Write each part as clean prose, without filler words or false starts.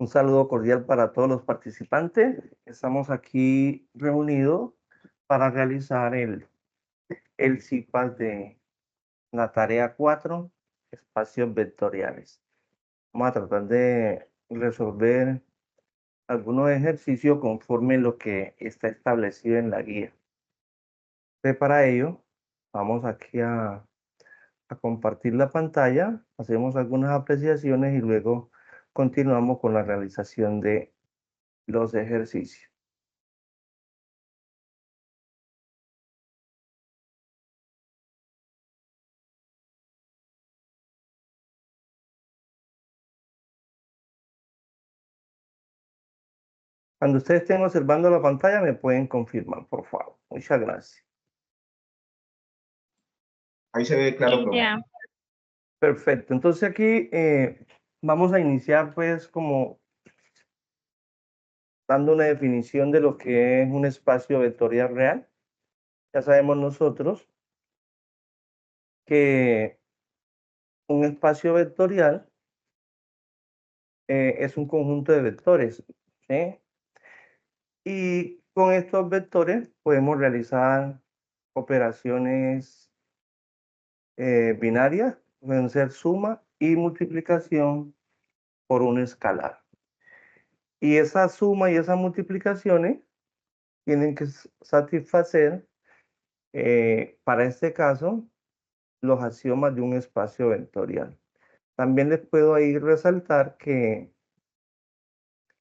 Un saludo cordial para todos los participantes. Estamos aquí reunidos para realizar el CIPAS de la tarea 4, espacios vectoriales. Vamos a tratar de resolver algunos ejercicios conforme lo que está establecido en la guía. Para ello, vamos aquí a compartir la pantalla, hacemos algunas apreciaciones y luego continuamos con la realización de los ejercicios. Cuando ustedes estén observando la pantalla, me pueden confirmar, por favor. Muchas gracias. Ahí se ve claro, profe. Ya. Perfecto. Entonces aquí vamos a iniciar pues como dando una definición de lo que es un espacio vectorial real. Ya sabemos nosotros que un espacio vectorial es un conjunto de vectores, ¿sí? Y con estos vectores podemos realizar operaciones binarias, pueden ser suma y multiplicación por un escalar. Y esa suma y esas multiplicaciones tienen que satisfacer, para este caso, los axiomas de un espacio vectorial. También les puedo ahí resaltar que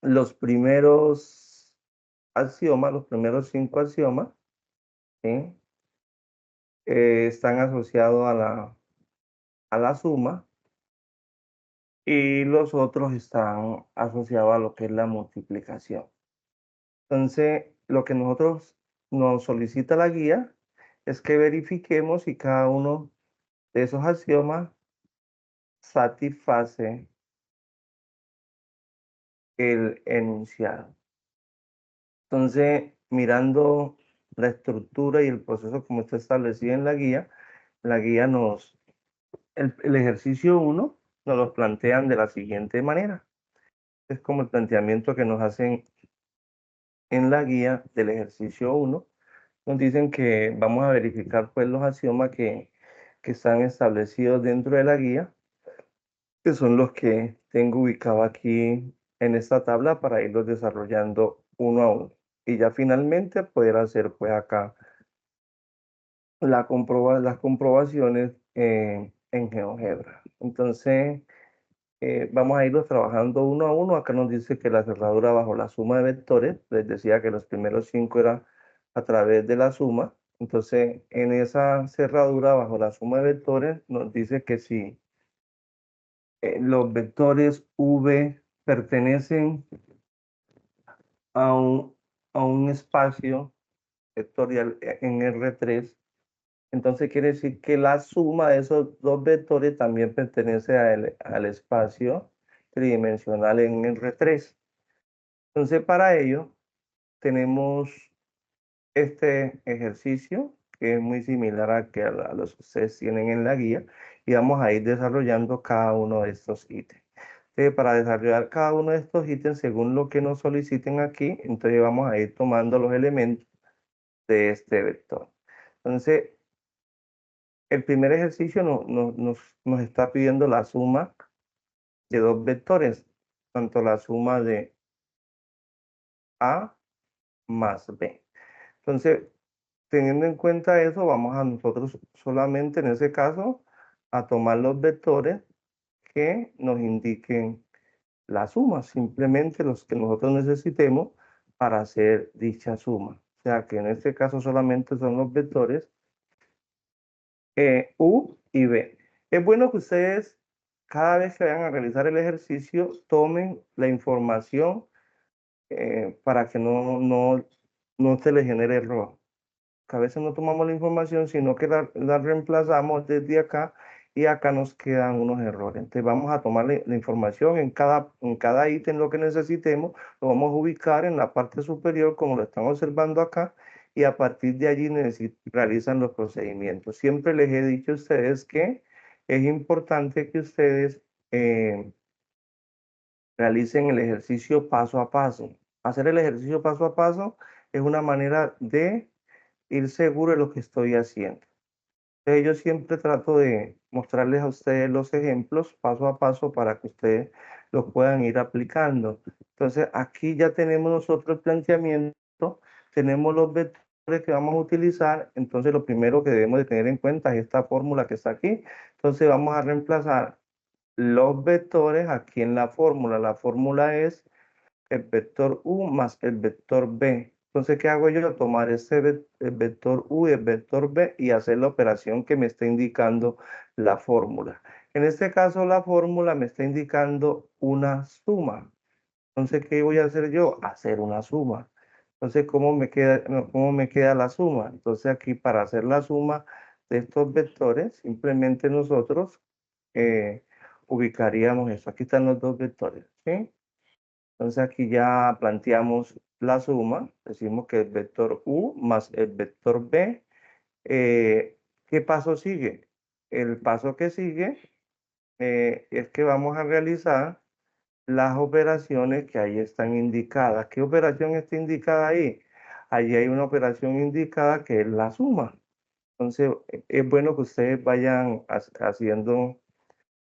los primeros axiomas, los primeros 5 axiomas, ¿sí? Están asociados a la suma y los otros están asociados a lo que es la multiplicación. Entonces, lo que nosotros nos solicita la guía es que verifiquemos si cada uno de esos axiomas satisface el enunciado. Entonces, mirando la estructura y el proceso como está establecido en la guía el ejercicio 1 nos lo plantean de la siguiente manera. Es como el planteamiento que nos hacen en la guía del ejercicio 1. Nos dicen que vamos a verificar pues los axiomas que están establecidos dentro de la guía, que son los que tengo ubicado aquí en esta tabla para irlos desarrollando uno a uno. Y ya finalmente poder hacer pues acá las comprobaciones en GeoGebra. Entonces, vamos a irlos trabajando uno a uno. Acá nos dice que la cerradura bajo la suma de vectores, les decía que los primeros 5 eran a través de la suma. Entonces, en esa cerradura bajo la suma de vectores, nos dice que si los vectores V pertenecen a un espacio vectorial en R3, entonces quiere decir que la suma de esos dos vectores también pertenece al espacio tridimensional en R3. Entonces, para ello, tenemos este ejercicio que es muy similar a los que ustedes tienen en la guía y vamos a ir desarrollando cada uno de estos ítems. Entonces, para desarrollar cada uno de estos ítems según lo que nos soliciten aquí, entonces vamos a ir tomando los elementos de este vector. Entonces, el primer ejercicio nos está pidiendo la suma de dos vectores, tanto la suma de A más B. Entonces, teniendo en cuenta eso, vamos a nosotros solamente en ese caso a tomar los vectores que nos indiquen la suma, simplemente los que nosotros necesitemos para hacer dicha suma. O sea que en este caso solamente son los vectores U y B. Es bueno que ustedes cada vez que vayan a realizar el ejercicio tomen la información para que no se les genere error. Que a veces no tomamos la información, sino que la reemplazamos desde acá y acá nos quedan unos errores. Entonces vamos a tomar la información en cada ítem, lo que necesitemos, lo vamos a ubicar en la parte superior como lo están observando acá y a partir de allí realizan los procedimientos. Siempre les he dicho a ustedes que es importante que ustedes realicen el ejercicio paso a paso. Hacer el ejercicio paso a paso es una manera de ir seguro de lo que estoy haciendo. Entonces, yo siempre trato de mostrarles a ustedes los ejemplos paso a paso para que ustedes los puedan ir aplicando. Entonces, aquí ya tenemos nosotros el planteamiento, tenemos los vectores que vamos a utilizar. Entonces, lo primero que debemos de tener en cuenta es esta fórmula que está aquí. Entonces, vamos a reemplazar los vectores aquí en la fórmula. La fórmula es el vector u más el vector b. Entonces, ¿qué hago yo? Tomar el vector u y el vector b y hacer la operación que me está indicando la fórmula. En este caso, la fórmula me está indicando una suma. Entonces, ¿qué voy a hacer yo? Hacer una suma. Entonces, cómo me queda la suma? Entonces, aquí para hacer la suma de estos vectores, simplemente nosotros ubicaríamos eso. Aquí están los dos vectores, ¿sí? Entonces aquí ya planteamos la suma, decimos que el vector u más el vector b. ¿Qué paso sigue? El paso que sigue es que vamos a realizar las operaciones que ahí están indicadas. ¿Qué operación está indicada ahí? Allí hay una operación indicada que es la suma. Entonces es bueno que ustedes vayan haciendo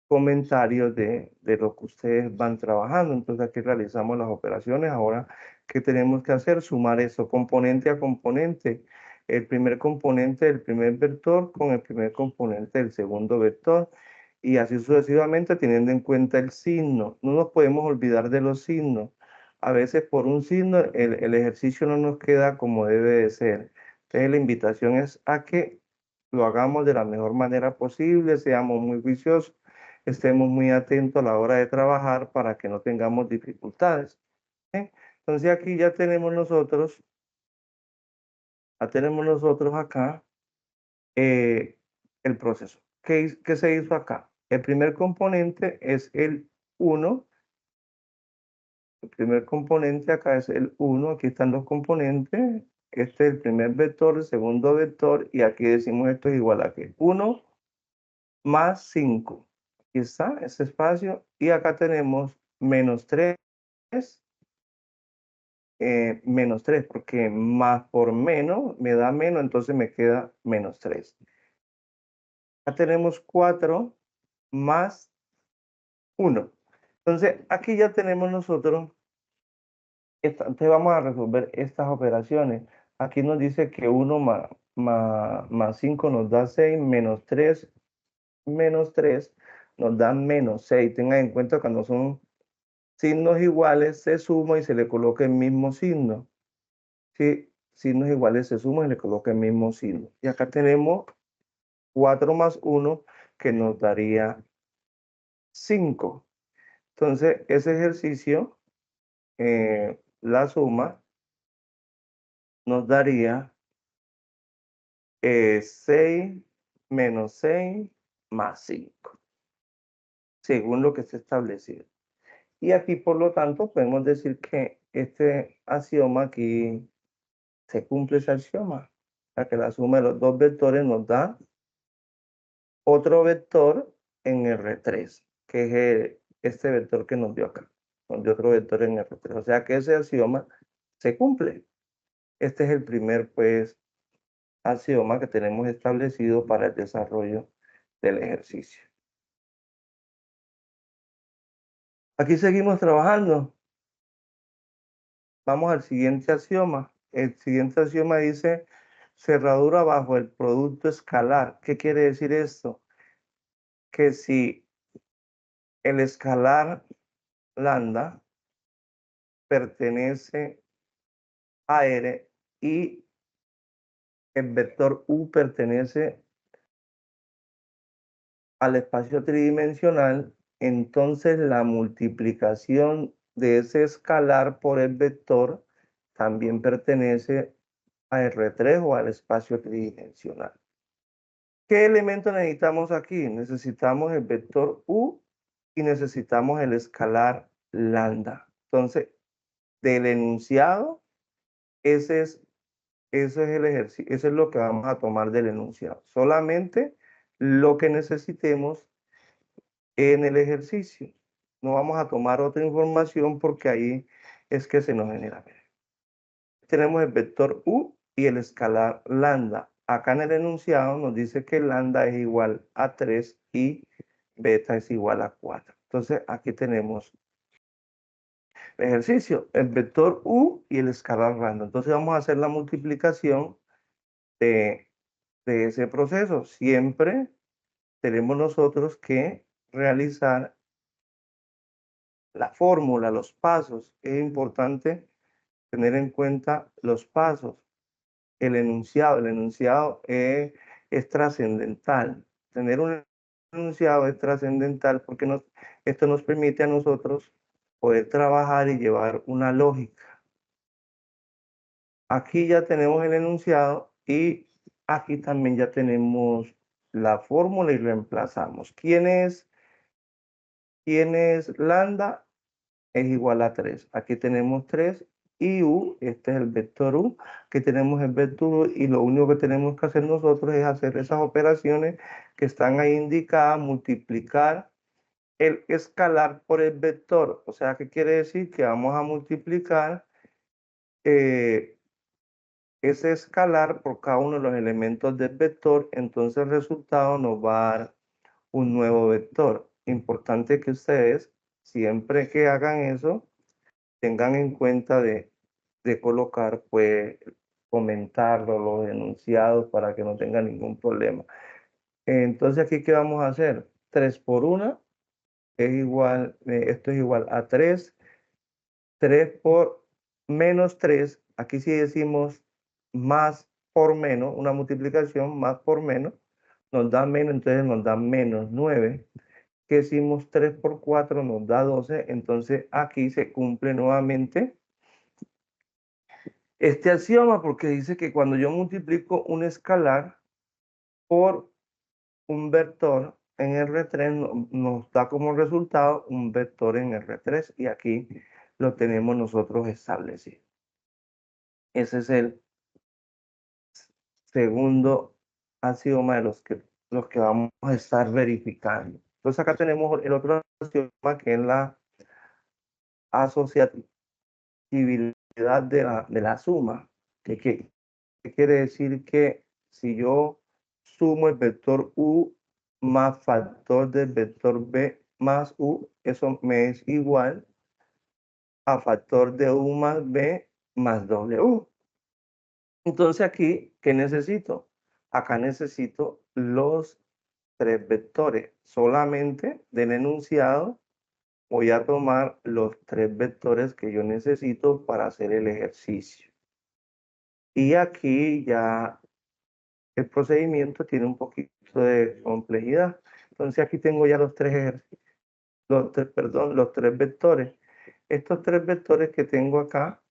comentarios de lo que ustedes van trabajando. Entonces aquí realizamos las operaciones. Ahora, ¿qué tenemos que hacer? Sumar eso componente a componente. El primer componente del primer vector con el primer componente del segundo vector. Y así sucesivamente teniendo en cuenta el signo. No nos podemos olvidar de los signos. A veces por un signo el ejercicio no nos queda como debe de ser. Entonces la invitación es a que lo hagamos de la mejor manera posible, seamos muy juiciosos, estemos muy atentos a la hora de trabajar para que no tengamos dificultades. ¿Sí? Entonces aquí ya tenemos nosotros acá el proceso. ¿Qué se hizo acá? El primer componente es el 1. El primer componente acá es el 1. Aquí están los componentes. Este es el primer vector, el segundo vector, y aquí decimos esto es igual a que 1 más 5. Aquí está ese espacio. Y acá tenemos menos 3, menos 3, porque más por menos me da menos, entonces me queda menos 3. Acá tenemos 4 más 1. Entonces, aquí ya tenemos nosotros, entonces vamos a resolver estas operaciones. Aquí nos dice que 1 más 5 nos da 6, menos 3 nos da menos 6. Tengan en cuenta que cuando son signos iguales se suma y se le coloca el mismo signo. Si signos iguales se suman y le coloca el mismo signo. Y acá tenemos 4 más 1 que nos daría 5. Entonces, ese ejercicio, la suma, nos daría 6 menos 6 más 5, según lo que está establecido. Y aquí, por lo tanto, podemos decir que este axioma aquí se cumple ese axioma, a que la suma de los dos vectores nos da otro vector en R3, que es este vector que nos dio acá. Nos dio otro vector en R3. O sea que ese axioma se cumple. Este es el primer, pues, axioma que tenemos establecido para el desarrollo del ejercicio. Aquí seguimos trabajando. Vamos al siguiente axioma. El siguiente axioma dice cerradura bajo el producto escalar. ¿Qué quiere decir esto? Que si el escalar lambda pertenece a R y el vector U pertenece al espacio tridimensional, entonces la multiplicación de ese escalar por el vector también pertenece a R3 o al espacio tridimensional. ¿Qué elemento necesitamos aquí? Necesitamos el vector U y necesitamos el escalar lambda. Entonces, del enunciado, eso es el ejercicio, eso es lo que vamos a tomar del enunciado. Solamente lo que necesitemos en el ejercicio. No vamos a tomar otra información porque ahí es que se nos genera. Tenemos el vector u y el escalar lambda. Acá en el enunciado nos dice que lambda es igual a 3 y beta es igual a 4. Entonces aquí tenemos el ejercicio, el vector u y el escalar lambda. Entonces vamos a hacer la multiplicación de ese proceso. Siempre tenemos nosotros que realizar la fórmula, los pasos. Es importante tener en cuenta los pasos. El enunciado es trascendental. Tener un enunciado es trascendental porque esto nos permite a nosotros poder trabajar y llevar una lógica. Aquí ya tenemos el enunciado y aquí también ya tenemos la fórmula y reemplazamos. ¿Quién es lambda? Es igual a 3. Aquí tenemos 3 y u, este es el vector u, que tenemos el vector u y lo único que tenemos que hacer nosotros es hacer esas operaciones que están ahí indicadas, multiplicar el escalar por el vector. O sea, ¿qué quiere decir? Que vamos a multiplicar ese escalar por cada uno de los elementos del vector, entonces el resultado nos va a dar un nuevo vector. Importante que ustedes, siempre que hagan eso, tengan en cuenta de colocar, pues, comentarlo, los enunciados para que no tengan ningún problema. Entonces, aquí, ¿qué vamos a hacer? 3 por 1 es igual, esto es igual a 3. 3 por menos 3, aquí sí decimos más por menos, una multiplicación más por menos, nos da menos, entonces nos da menos 9. Que hicimos 3 por 4 nos da 12, entonces aquí se cumple nuevamente este axioma porque dice que cuando yo multiplico un escalar por un vector en R3 nos da como resultado un vector en R3 y aquí lo tenemos nosotros establecido. Ese es el segundo axioma de los que vamos a estar verificando. Entonces acá tenemos el otro axioma que es la asociatividad de la suma. ¿Qué quiere decir? Que si yo sumo el vector u más factor del vector b más u, eso me es igual a factor de u más b más w. Entonces aquí, ¿qué necesito? Acá necesito los 3 vectores. Solamente del enunciado voy a tomar los 3 vectores que yo necesito para hacer el ejercicio. Y aquí ya el procedimiento tiene un poquito de complejidad. Entonces aquí tengo ya los 3 ejercicios, los 3 vectores. Estos 3 vectores que tengo acá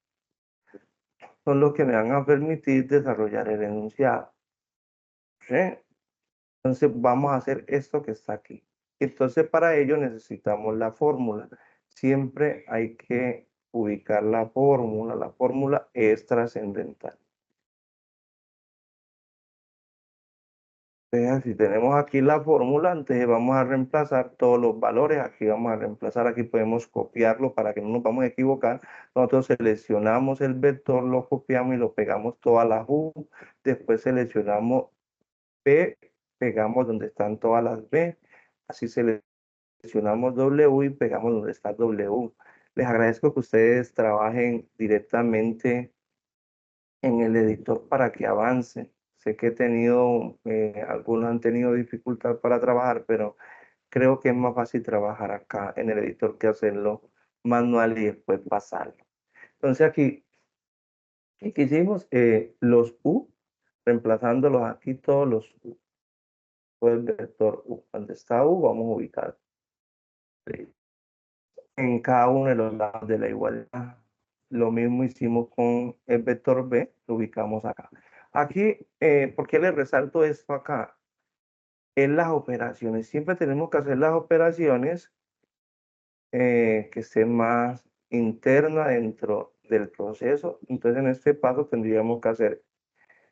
son los que me van a permitir desarrollar el enunciado. ¿Sí? Entonces vamos a hacer esto que está aquí. Entonces para ello necesitamos la fórmula. Siempre hay que ubicar la fórmula. La fórmula es trascendental. Entonces, si tenemos aquí la fórmula, entonces vamos a reemplazar todos los valores. Aquí vamos a reemplazar, aquí podemos copiarlo para que no nos vamos a equivocar. Nosotros seleccionamos el vector, lo copiamos y lo pegamos todas las U. Después seleccionamos P, pegamos donde están todas las B. Así seleccionamos W y pegamos donde está W. Les agradezco que ustedes trabajen directamente en el editor para que avance. Sé que he tenido, algunos han tenido dificultad para trabajar, pero creo que es más fácil trabajar acá en el editor que hacerlo manual y después pasarlo. Entonces aquí, ¿qué hicimos? Los U, reemplazándolos aquí todos los U. Todo el vector U. Donde está U, vamos a ubicar en cada uno de los lados de la igualdad. Lo mismo hicimos con el vector B, lo ubicamos acá. Aquí, ¿por qué les resalto esto acá? En las operaciones. Siempre tenemos que hacer las operaciones que estén más internas dentro del proceso. Entonces, en este paso tendríamos que hacer,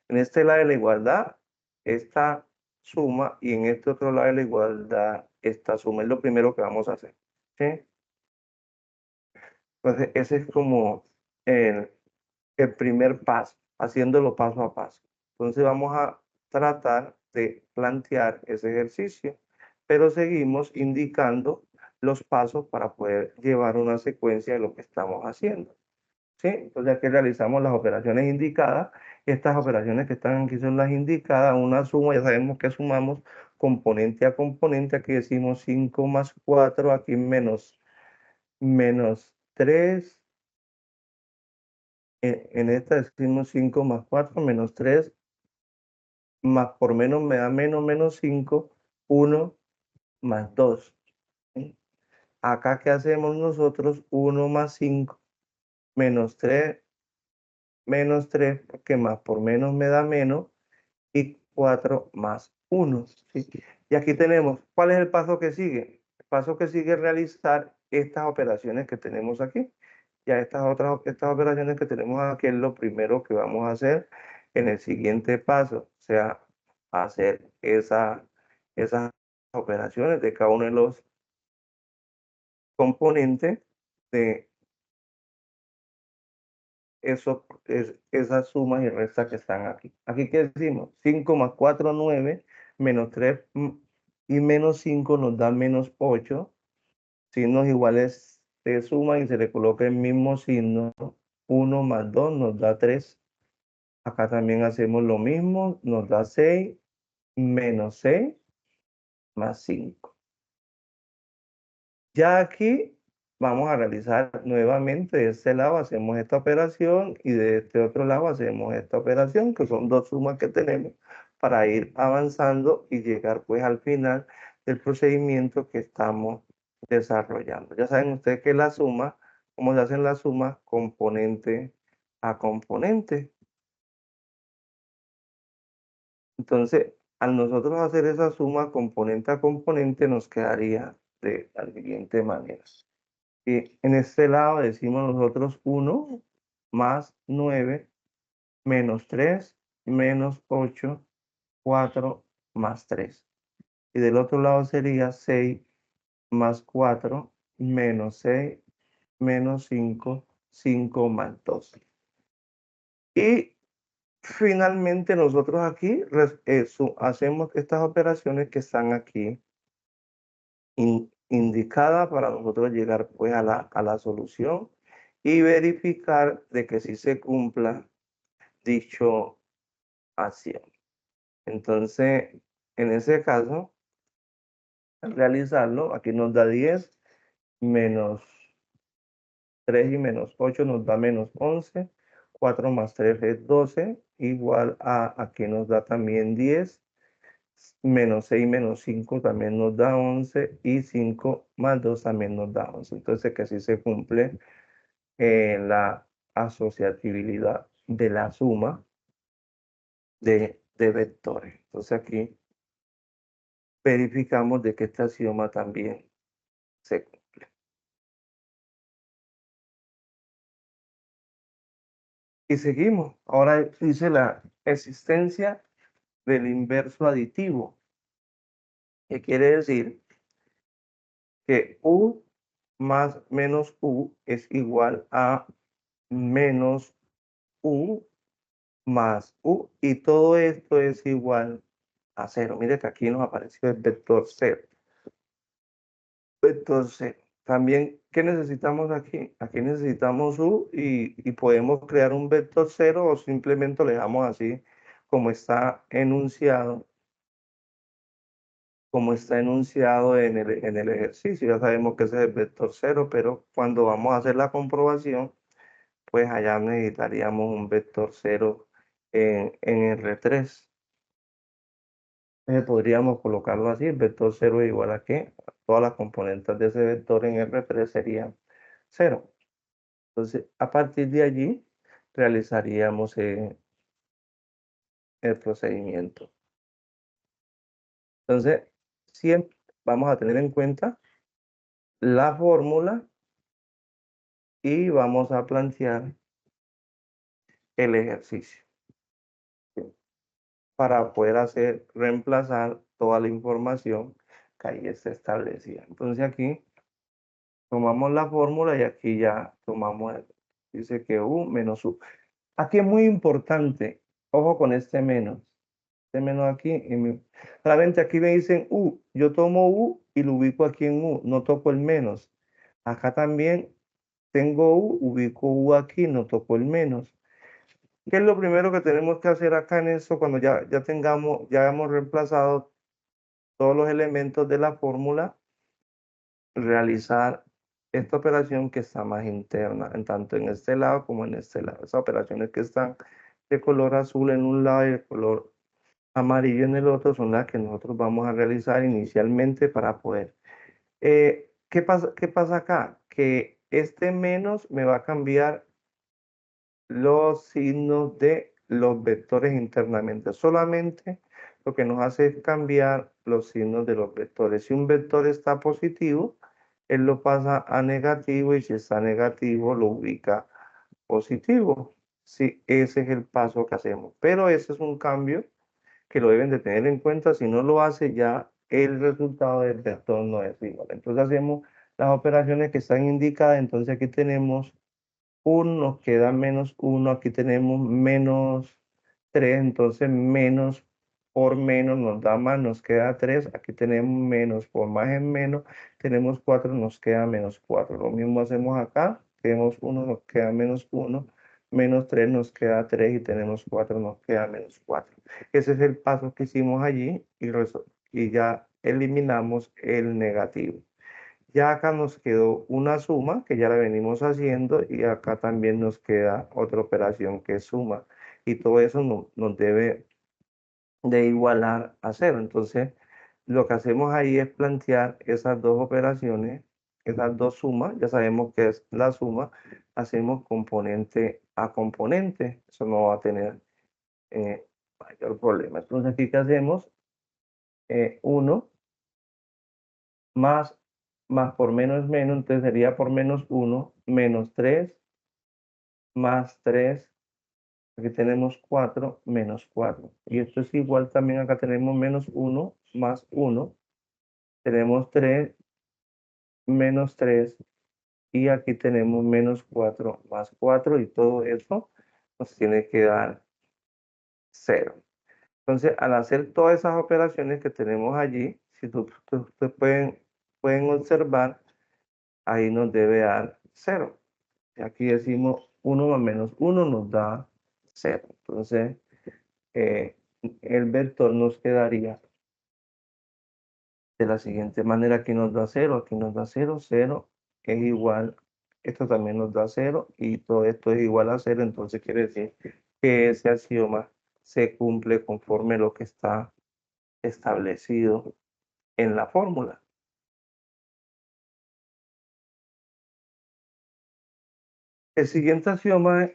en este lado de la igualdad, esta suma y en este otro lado de la igualdad, esta suma. Es lo primero que vamos a hacer. ¿Sí? Entonces, ese es como el, el primer paso, haciéndolo paso a paso. Entonces, vamos a tratar de plantear ese ejercicio, pero seguimos indicando los pasos para poder llevar una secuencia de lo que estamos haciendo. ¿Sí? Entonces, aquí realizamos las operaciones indicadas. Estas operaciones que están aquí son las indicadas. Una suma, ya sabemos que sumamos componente a componente. Aquí decimos 5 más 4, aquí menos 3. En esta decimos 5 más 4 menos 3, más por menos me da menos 5, 1 más 2. ¿Sí? Acá, ¿qué hacemos nosotros? 1 más 5 menos 3, porque más por menos me da menos, y 4 más 1. ¿Sí? Y aquí tenemos, ¿cuál es el paso que sigue? El paso que sigue es realizar estas operaciones que tenemos aquí. Ya estas operaciones que tenemos aquí es lo primero que vamos a hacer en el siguiente paso, o sea, hacer esas operaciones de cada uno de los componentes de esas sumas y restas que están aquí. Aquí, ¿qué decimos? 5 más 4, 9, menos 3 y menos 5 nos da menos 8. Signos iguales se suman y se le coloca el mismo signo. 1 más 2 nos da 3. Acá también hacemos lo mismo, nos da 6, menos 6, más 5. Ya aquí vamos a realizar nuevamente de este lado hacemos esta operación y de este otro lado hacemos esta operación, que son dos sumas que tenemos para ir avanzando y llegar pues al final del procedimiento que estamos desarrollando. Ya saben ustedes que la suma, cómo se hacen las sumas, componente a componente. Entonces, al nosotros hacer esa suma componente a componente, nos quedaría de la siguiente manera. Y en este lado decimos nosotros 1 más 9 menos 3 menos 8, 4 más 3. Y del otro lado sería 6 más 4 menos 6 menos 5, 5 más 2. Y finalmente nosotros aquí hacemos estas operaciones que están aquí indicadas para nosotros llegar pues a la solución y verificar de que sí se cumpla dicho acción. Entonces, en ese caso, al realizarlo, aquí nos da 10 menos 3 y menos 8 nos da menos 11, 4 más 3 es 12, igual a aquí nos da también 10, menos 6 menos 5 también nos da 11 y 5 más 2 también nos da 11. Entonces, que así se cumple la asociatividad de la suma de vectores. Entonces, aquí verificamos de que este axioma también se cumple. Y seguimos. Ahora dice la existencia del inverso aditivo, que quiere decir que U más menos U es igual a menos U más U, y todo esto es igual a 0. Mire que aquí nos apareció el vector 0. Vector 0. También, ¿qué necesitamos aquí? Aquí necesitamos U y podemos crear un vector 0 o simplemente lo dejamos así como está enunciado, en el ejercicio. Ya sabemos que ese es el vector 0, pero cuando vamos a hacer la comprobación, pues allá necesitaríamos un vector 0 en R3. Podríamos colocarlo así, el vector 0 es igual a que todas las componentes de ese vector en R3 serían 0. Entonces, a partir de allí, realizaríamos el procedimiento. Entonces, siempre vamos a tener en cuenta la fórmula y vamos a plantear el ejercicio para poder reemplazar toda la información que ahí está establecida. Entonces, aquí tomamos la fórmula y aquí ya tomamos, dice que U menos U. Aquí es muy importante, ojo con este menos aquí. Realmente aquí me dicen U, yo tomo U y lo ubico aquí en U, no toco el menos. Acá también tengo U, ubico U aquí, no toco el menos. ¿Qué es lo primero que tenemos que hacer acá en eso cuando ya hemos reemplazado todos los elementos de la fórmula? Realizar esta operación que está más interna, en tanto en este lado como en este lado. Esas operaciones que están de color azul en un lado y de color amarillo en el otro son las que nosotros vamos a realizar inicialmente para poder. ¿Qué pasa acá? Que este menos me va a cambiar los signos de los vectores internamente. Solamente lo que nos hace es cambiar los signos de los vectores. Si un vector está positivo, él lo pasa a negativo, y si está negativo lo ubica positivo. Sí, ese es el paso que hacemos. Pero ese es un cambio que lo deben de tener en cuenta. Si no lo hace, ya el resultado del vector no es igual. Entonces hacemos las operaciones que están indicadas. Entonces aquí tenemos 1, nos queda menos 1, aquí tenemos menos 3, entonces menos por menos nos da más, nos queda 3, aquí tenemos menos por más en menos, tenemos 4, nos queda menos 4. Lo mismo hacemos acá, tenemos 1, nos queda menos 1, menos 3 nos queda 3 y tenemos 4, nos queda menos 4. Ese es el paso que hicimos allí y ya eliminamos el negativo. Ya acá nos quedó una suma que ya la venimos haciendo, y acá también nos queda otra operación que es suma, y todo eso nos debe de igualar a cero. Entonces, lo que hacemos ahí es plantear esas dos operaciones, esas dos sumas. Ya sabemos que es la suma, hacemos componente a componente, eso no va a tener mayor problema. Entonces aquí, ¿qué hacemos? 1 más por menos menos, entonces sería por menos 1, menos 3, más 3, aquí tenemos 4, menos 4. Y esto es igual también, acá tenemos menos 1, más 1, tenemos 3, menos 3, y aquí tenemos menos 4, más 4, y todo eso nos tiene que dar 0. Entonces, al hacer todas esas operaciones que tenemos allí, si ustedes pueden observar, ahí nos debe dar 0. Aquí decimos 1 más menos 1 nos da 0. Entonces, el vector nos quedaría de la siguiente manera. Aquí nos da 0, aquí nos da 0, 0 es igual, esto también nos da 0, y todo esto es igual a 0. Entonces quiere decir que ese axioma se cumple conforme lo que está establecido en la fórmula. El siguiente axioma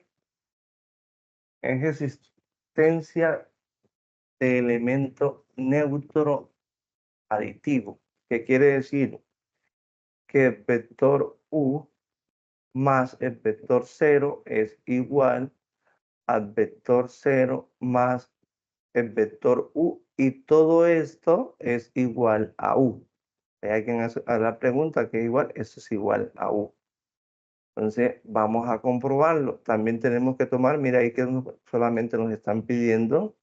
es existencia de elemento neutro aditivo, que quiere decir que el vector U más el vector 0 es igual al vector 0 más el vector U, y todo esto es igual a U. Hay alguien hace la pregunta que igual, eso es igual a U. Entonces vamos a comprobarlo. También tenemos que tomar, mira ahí que solamente nos están pidiendo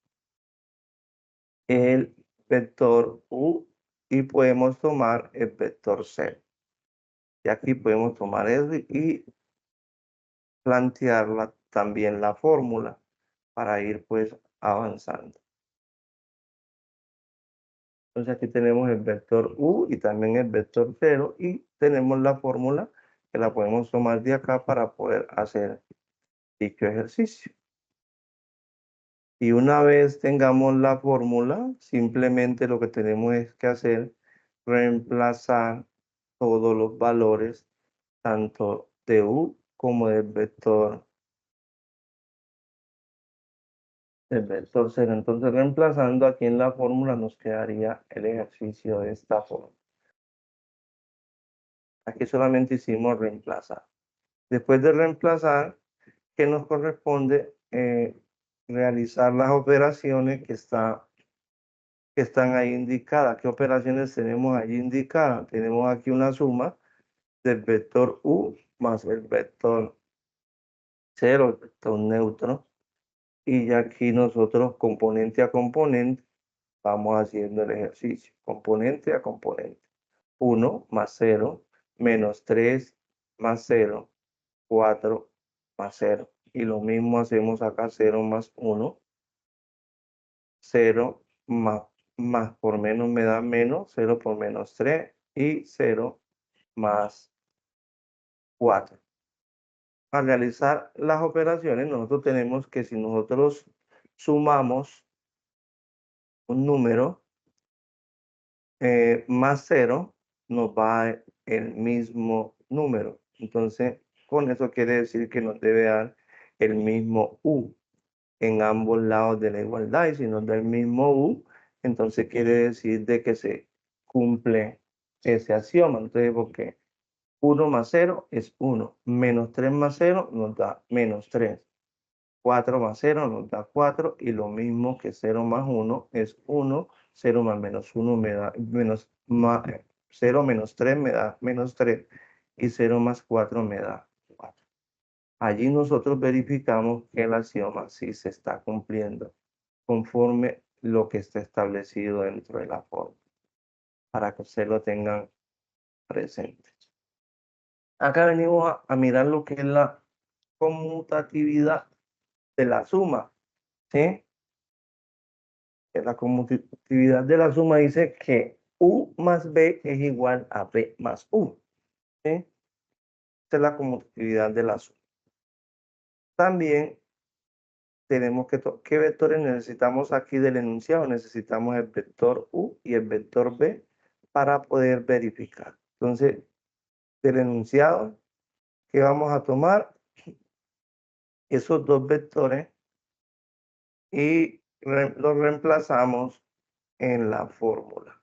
el vector U, y podemos tomar el vector 0. Y aquí podemos tomar eso y plantearla también la fórmula para ir pues avanzando. Entonces aquí tenemos el vector U y también el vector 0, y tenemos la fórmula que la podemos tomar de acá para poder hacer dicho ejercicio. Y una vez tengamos la fórmula, simplemente lo que tenemos es que hacer, reemplazar todos los valores, tanto de U como del vector 0. Entonces, reemplazando aquí en la fórmula, nos quedaría el ejercicio de esta forma. Aquí solamente hicimos reemplazar. Después de reemplazar, ¿qué nos corresponde? Realizar las operaciones que están ahí indicadas. ¿Qué operaciones tenemos allí indicadas? Tenemos aquí una suma del vector u más el vector 0, el vector neutro. Y ya aquí nosotros, componente a componente, vamos haciendo el ejercicio. Componente a componente. 1 más 0, menos 3 más 0, 4 más 0. Y lo mismo hacemos acá, 0 más 1, 0 más por menos me da menos, 0 por menos 3 y 0 más 4. Al realizar las operaciones, nosotros tenemos que si nosotros sumamos un número más 0, nos va el mismo número. Entonces, con eso quiere decir que nos debe dar el mismo u en ambos lados de la igualdad. Y si nos da el mismo u, entonces quiere decir de que se cumple ese axioma. Entonces, porque 1 más 0 es 1, menos 3 más 0 nos da menos 3. 4 más 0 nos da 4 y lo mismo que 0 más 1 es 1, 0 más menos 1 me da menos, 0 menos 3 me da menos 3 y 0 más 4 me da 4. Allí nosotros verificamos que el axioma sí se está cumpliendo conforme lo que está establecido dentro de la forma, para que ustedes lo tengan presente. Acá venimos a mirar lo que es la conmutatividad de la suma, ¿sí? La conmutatividad de la suma dice que u más b es igual a b más u, ¿sí? Esta es la conmutatividad de la suma. También tenemos ¿qué vectores necesitamos aquí del enunciado? Necesitamos el vector u y el vector b para poder verificar. Entonces, del enunciado, ¿qué vamos a tomar? Esos dos vectores y los reemplazamos en la fórmula,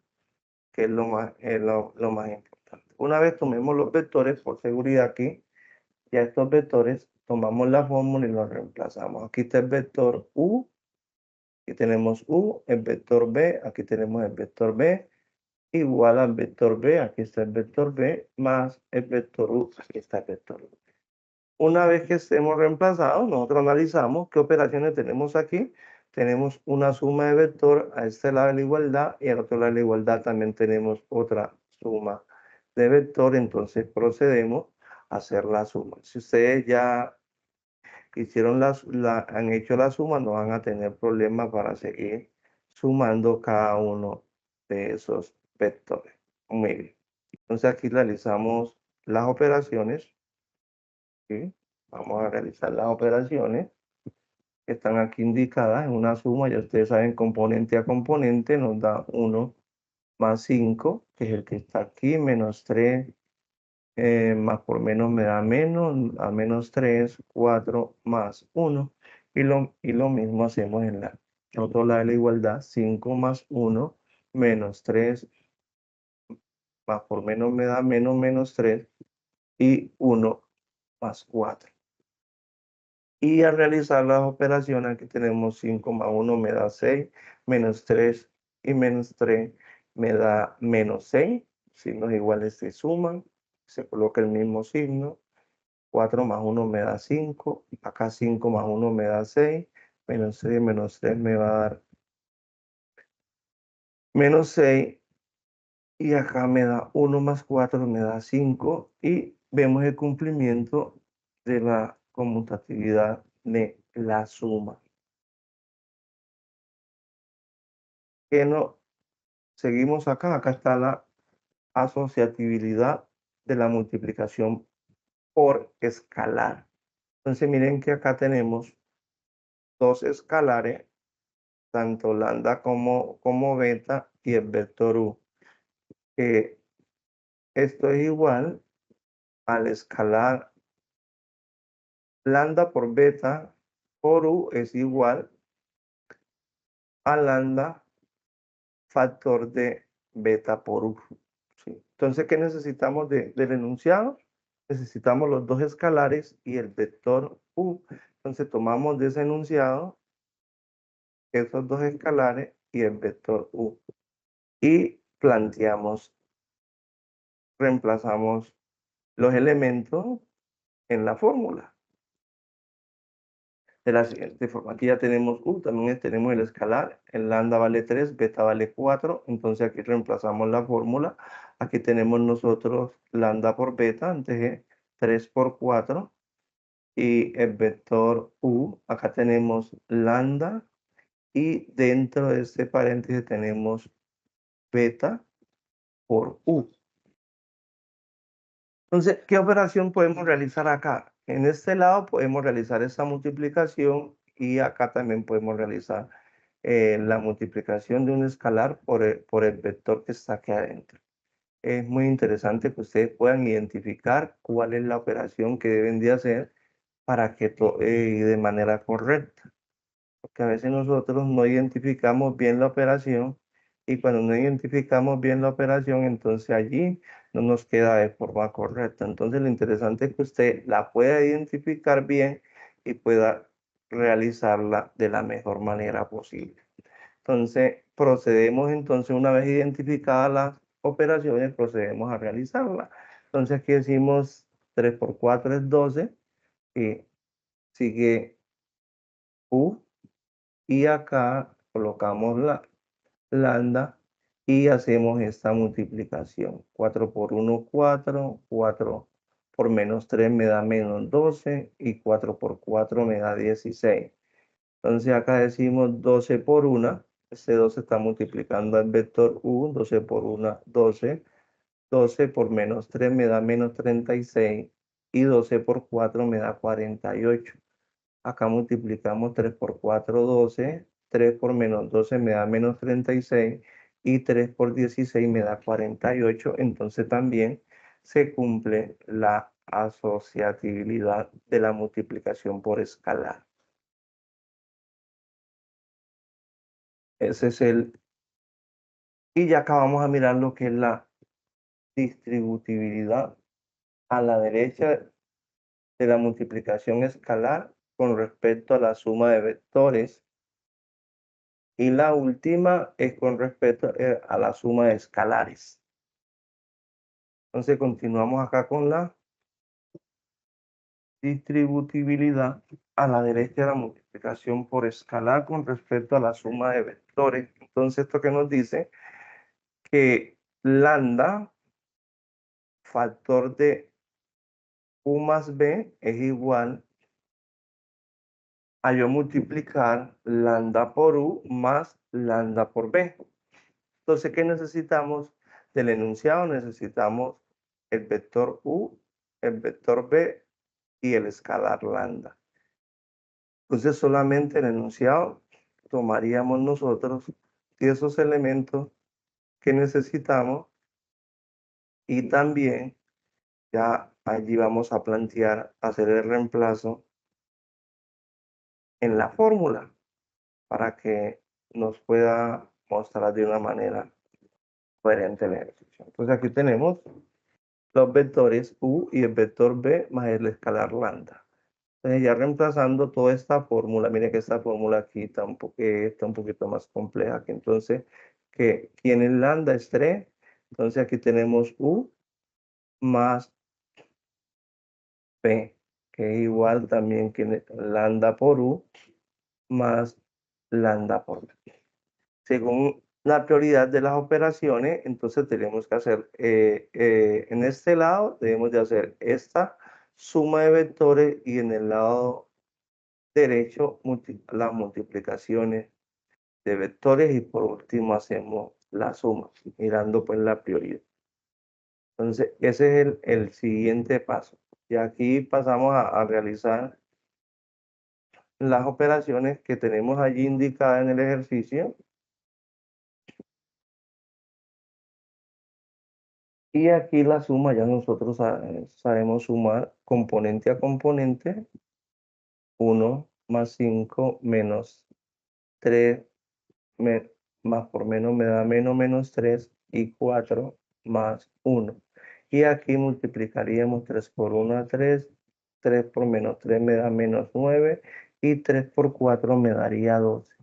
que es lo más importante. Una vez tomemos los vectores, por seguridad aquí, ya estos vectores, tomamos la fórmula y los reemplazamos. Aquí está el vector u, aquí tenemos u, el vector b, aquí tenemos el vector b, igual al vector b, aquí está el vector b, más el vector u, aquí está el vector u. Una vez que estemos reemplazados, nosotros analizamos qué operaciones tenemos aquí. Tenemos una suma de vector a este lado de la igualdad y al otro lado de la igualdad también tenemos otra suma de vector. Entonces procedemos a hacer la suma. Si ustedes ya hicieron han hecho la suma, no van a tener problemas para seguir sumando cada uno de esos vectores. Muy bien. Entonces aquí realizamos las operaciones. ¿Sí? Vamos a realizar las operaciones que están aquí indicadas en una suma. Ya ustedes saben, componente a componente nos da 1 más 5, que es el que está aquí, menos 3, más por menos me da menos, a menos 3, 4 más 1. Y lo mismo hacemos en la otro lado de la igualdad, 5 más 1, menos 3, más por menos me da menos, menos 3, y 1 más 4. Y al realizar las operaciones, aquí tenemos 5 más 1 me da 6, menos 3 y menos 3 me da menos 6. Signos iguales se suman, se coloca el mismo signo. 4 más 1 me da 5, acá 5 más 1 me da 6, menos 6 menos 3 me va a dar menos 6, y acá me da 1 más 4 me da 5, y vemos el cumplimiento de la conmutatividad de la suma. Que no seguimos acá está la asociatividad de la multiplicación por escalar. Entonces miren que acá tenemos dos escalares, tanto lambda como beta y el vector u. Esto es igual al escalar lambda por beta por u es igual a lambda factor de beta por u. ¿Sí? Entonces, ¿qué necesitamos del enunciado? Necesitamos los dos escalares y el vector u. Entonces, tomamos de ese enunciado esos dos escalares y el vector u. Y planteamos, reemplazamos los elementos en la fórmula. De la siguiente forma, aquí ya tenemos U, también tenemos el escalar, el lambda vale 3, beta vale 4, entonces aquí reemplazamos la fórmula, aquí tenemos nosotros lambda por beta, antes 3 por 4, y el vector U, acá tenemos lambda, y dentro de este paréntesis tenemos beta por U. Entonces, ¿qué operación podemos realizar acá? En este lado podemos realizar esta multiplicación y acá también podemos realizar la multiplicación de un escalar por el vector que está aquí adentro. Es muy interesante que ustedes puedan identificar cuál es la operación que deben de hacer para que de manera correcta. Porque a veces nosotros no identificamos bien la operación y cuando no identificamos bien la operación, entonces allí no nos queda de forma correcta. Entonces lo interesante es que usted la pueda identificar bien y pueda realizarla de la mejor manera posible. Entonces procedemos entonces una vez identificadas las operaciones, procedemos a realizarla. Entonces aquí decimos 3 por 4 es 12 y sigue U. Y acá colocamos la lambda y hacemos esta multiplicación. 4 por 1, 4, 4 por menos 3 me da menos 12 y 4 por 4 me da 16. Entonces acá decimos 12 por 1, este 12 está multiplicando al vector U, 12 por 1, 12, 12 por menos 3 me da menos 36 y 12 por 4 me da 48. Acá multiplicamos 3 por 4, 12. 3 por menos 12 me da menos 36. Y 3 por 16 me da 48. Entonces también se cumple la asociatividad de la multiplicación por escalar. Ese es el... Y ya acá vamos a mirar lo que es la distributibilidad a la derecha de la multiplicación escalar con respecto a la suma de vectores. Y la última es con respecto a la suma de escalares. Entonces continuamos acá con la distributibilidad a la derecha de la multiplicación por escalar con respecto a la suma de vectores. Entonces esto que nos dice que lambda, factor de U más B, es igual a yo multiplicar lambda por U más lambda por B. Entonces, ¿qué necesitamos del enunciado? Necesitamos el vector U, el vector B y el escalar lambda. Entonces, solamente el enunciado tomaríamos nosotros esos elementos que necesitamos y también ya allí vamos a plantear hacer el reemplazo en la fórmula para que nos pueda mostrar de una manera coherente el ejercicio. Entonces, aquí tenemos los vectores U y el vector B más el escalar lambda. Entonces ya reemplazando toda esta fórmula, mire que esta fórmula aquí está un poquito más compleja, que entonces que tiene lambda es 3, entonces aquí tenemos U más B, que es igual también que lambda por U más lambda por B. Según la prioridad de las operaciones, entonces tenemos que hacer, en este lado debemos de hacer esta suma de vectores y en el lado derecho las multiplicaciones de vectores y por último hacemos la suma, mirando pues la prioridad. Entonces ese es el siguiente paso. Y aquí pasamos a realizar las operaciones que tenemos allí indicadas en el ejercicio. Y aquí la suma, ya nosotros sabemos sumar componente a componente. 1 más 5 menos 3 más por menos me da menos 3 y 4 más 1. Y aquí multiplicaríamos 3 por 1 a 3, 3 por menos 3 me da menos 9 y 3 por 4 me daría 12.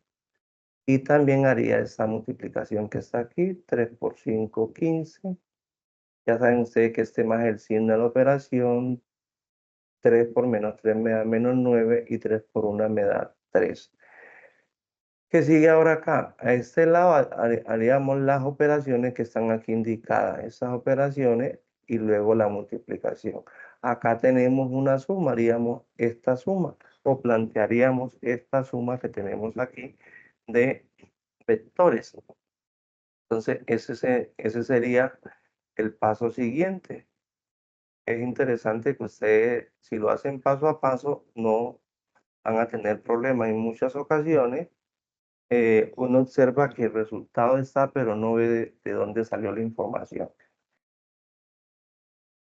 Y también haría esta multiplicación que está aquí, 3 por 5, 15. Ya saben ustedes que este más el signo de la operación. 3 por menos 3 me da menos 9 y 3 por 1 me da 3. ¿Qué sigue ahora acá? A este lado haríamos las operaciones que están aquí indicadas, esas operaciones y luego la multiplicación. Acá tenemos una suma, haríamos esta suma o plantearíamos esta suma que tenemos aquí de vectores. Entonces, ese sería el paso siguiente. Es interesante que ustedes, si lo hacen paso a paso, no van a tener problemas. En muchas ocasiones, uno observa que el resultado está, pero no ve de dónde salió la información.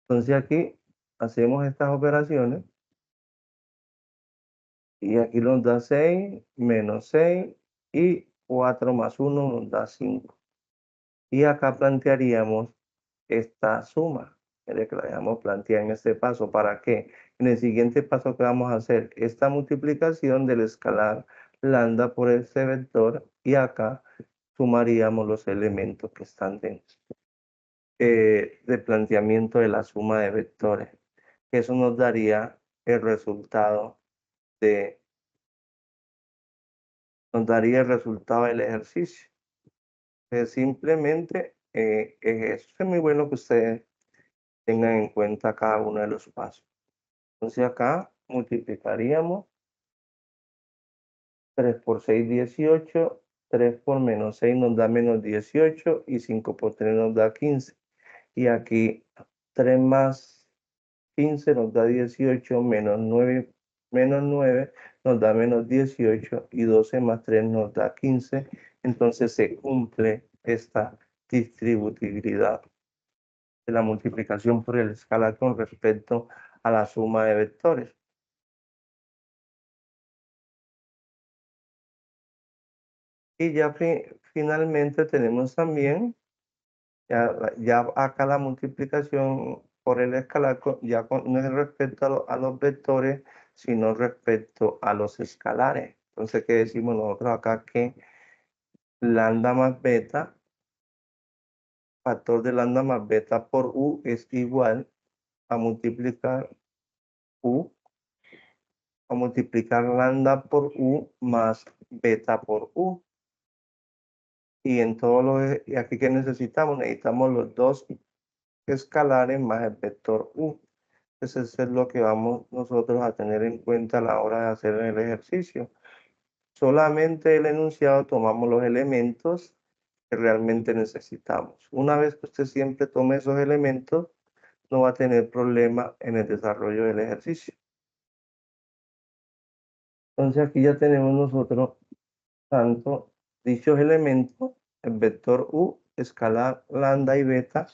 Entonces aquí hacemos estas operaciones y aquí nos da 6 menos 6 y 4 más 1 nos da 5. Y acá plantearíamos esta suma, que la dejamos planteada en este paso. ¿Para qué? En el siguiente paso que vamos a hacer, esta multiplicación del escalar lambda por este vector y acá sumaríamos los elementos que están dentro de planteamiento de la suma de vectores. Eso nos daría el resultado el resultado del ejercicio. Simplemente es eso. Es muy bueno que ustedes tengan en cuenta cada uno de los pasos. Entonces acá multiplicaríamos 3 por 6, 18, 3 por menos 6 nos da menos 18 y 5 por 3 nos da 15. Y aquí 3 más 15 nos da 18, menos 9 nos da menos 18 y 12 más 3 nos da 15. Entonces se cumple esta distributividad de la multiplicación por el escalar con respecto a la suma de vectores. Y ya finalmente tenemos también, ya acá la multiplicación por el escalar, ya no es respecto a los vectores, sino respecto a los escalares. Entonces, ¿qué decimos nosotros acá? Que lambda más beta, factor de lambda más beta por u es igual a multiplicar u, a multiplicar lambda por u más beta por u. Y en todo y aquí que necesitamos los dos escalares más el vector u. Entonces eso es lo que vamos nosotros a tener en cuenta a la hora de hacer el ejercicio. Solamente el enunciado tomamos los elementos que realmente necesitamos. Una vez que usted siempre tome esos elementos, no va a tener problema en el desarrollo del ejercicio. Entonces aquí ya tenemos nosotros tanto dichos elementos, el vector u, escalar lambda y beta,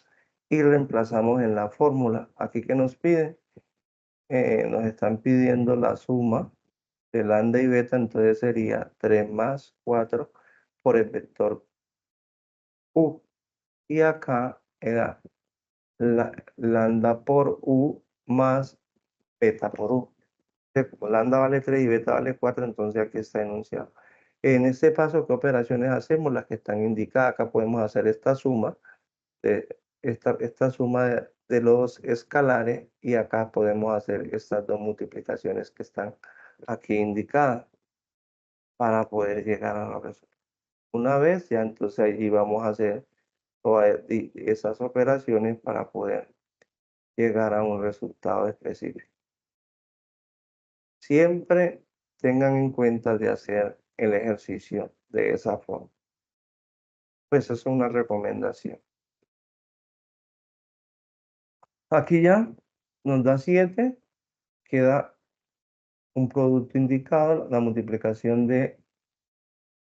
y reemplazamos en la fórmula. Aquí que nos piden, nos están pidiendo la suma de lambda y beta, entonces sería 3 más 4 por el vector u. Y acá era lambda por u más beta por u. Como lambda vale 3 y beta vale 4, entonces aquí está enunciado. En este paso, ¿qué operaciones hacemos? Las que están indicadas. Acá podemos hacer esta suma, esta suma de los escalares y acá podemos hacer estas dos multiplicaciones que están aquí indicadas para poder llegar a los resultados. Una vez ya entonces allí vamos a hacer todas esas operaciones para poder llegar a un resultado específico. Siempre tengan en cuenta de hacer el ejercicio de esa forma. Pues es una recomendación. Aquí ya nos da 7, queda un producto indicado, la multiplicación de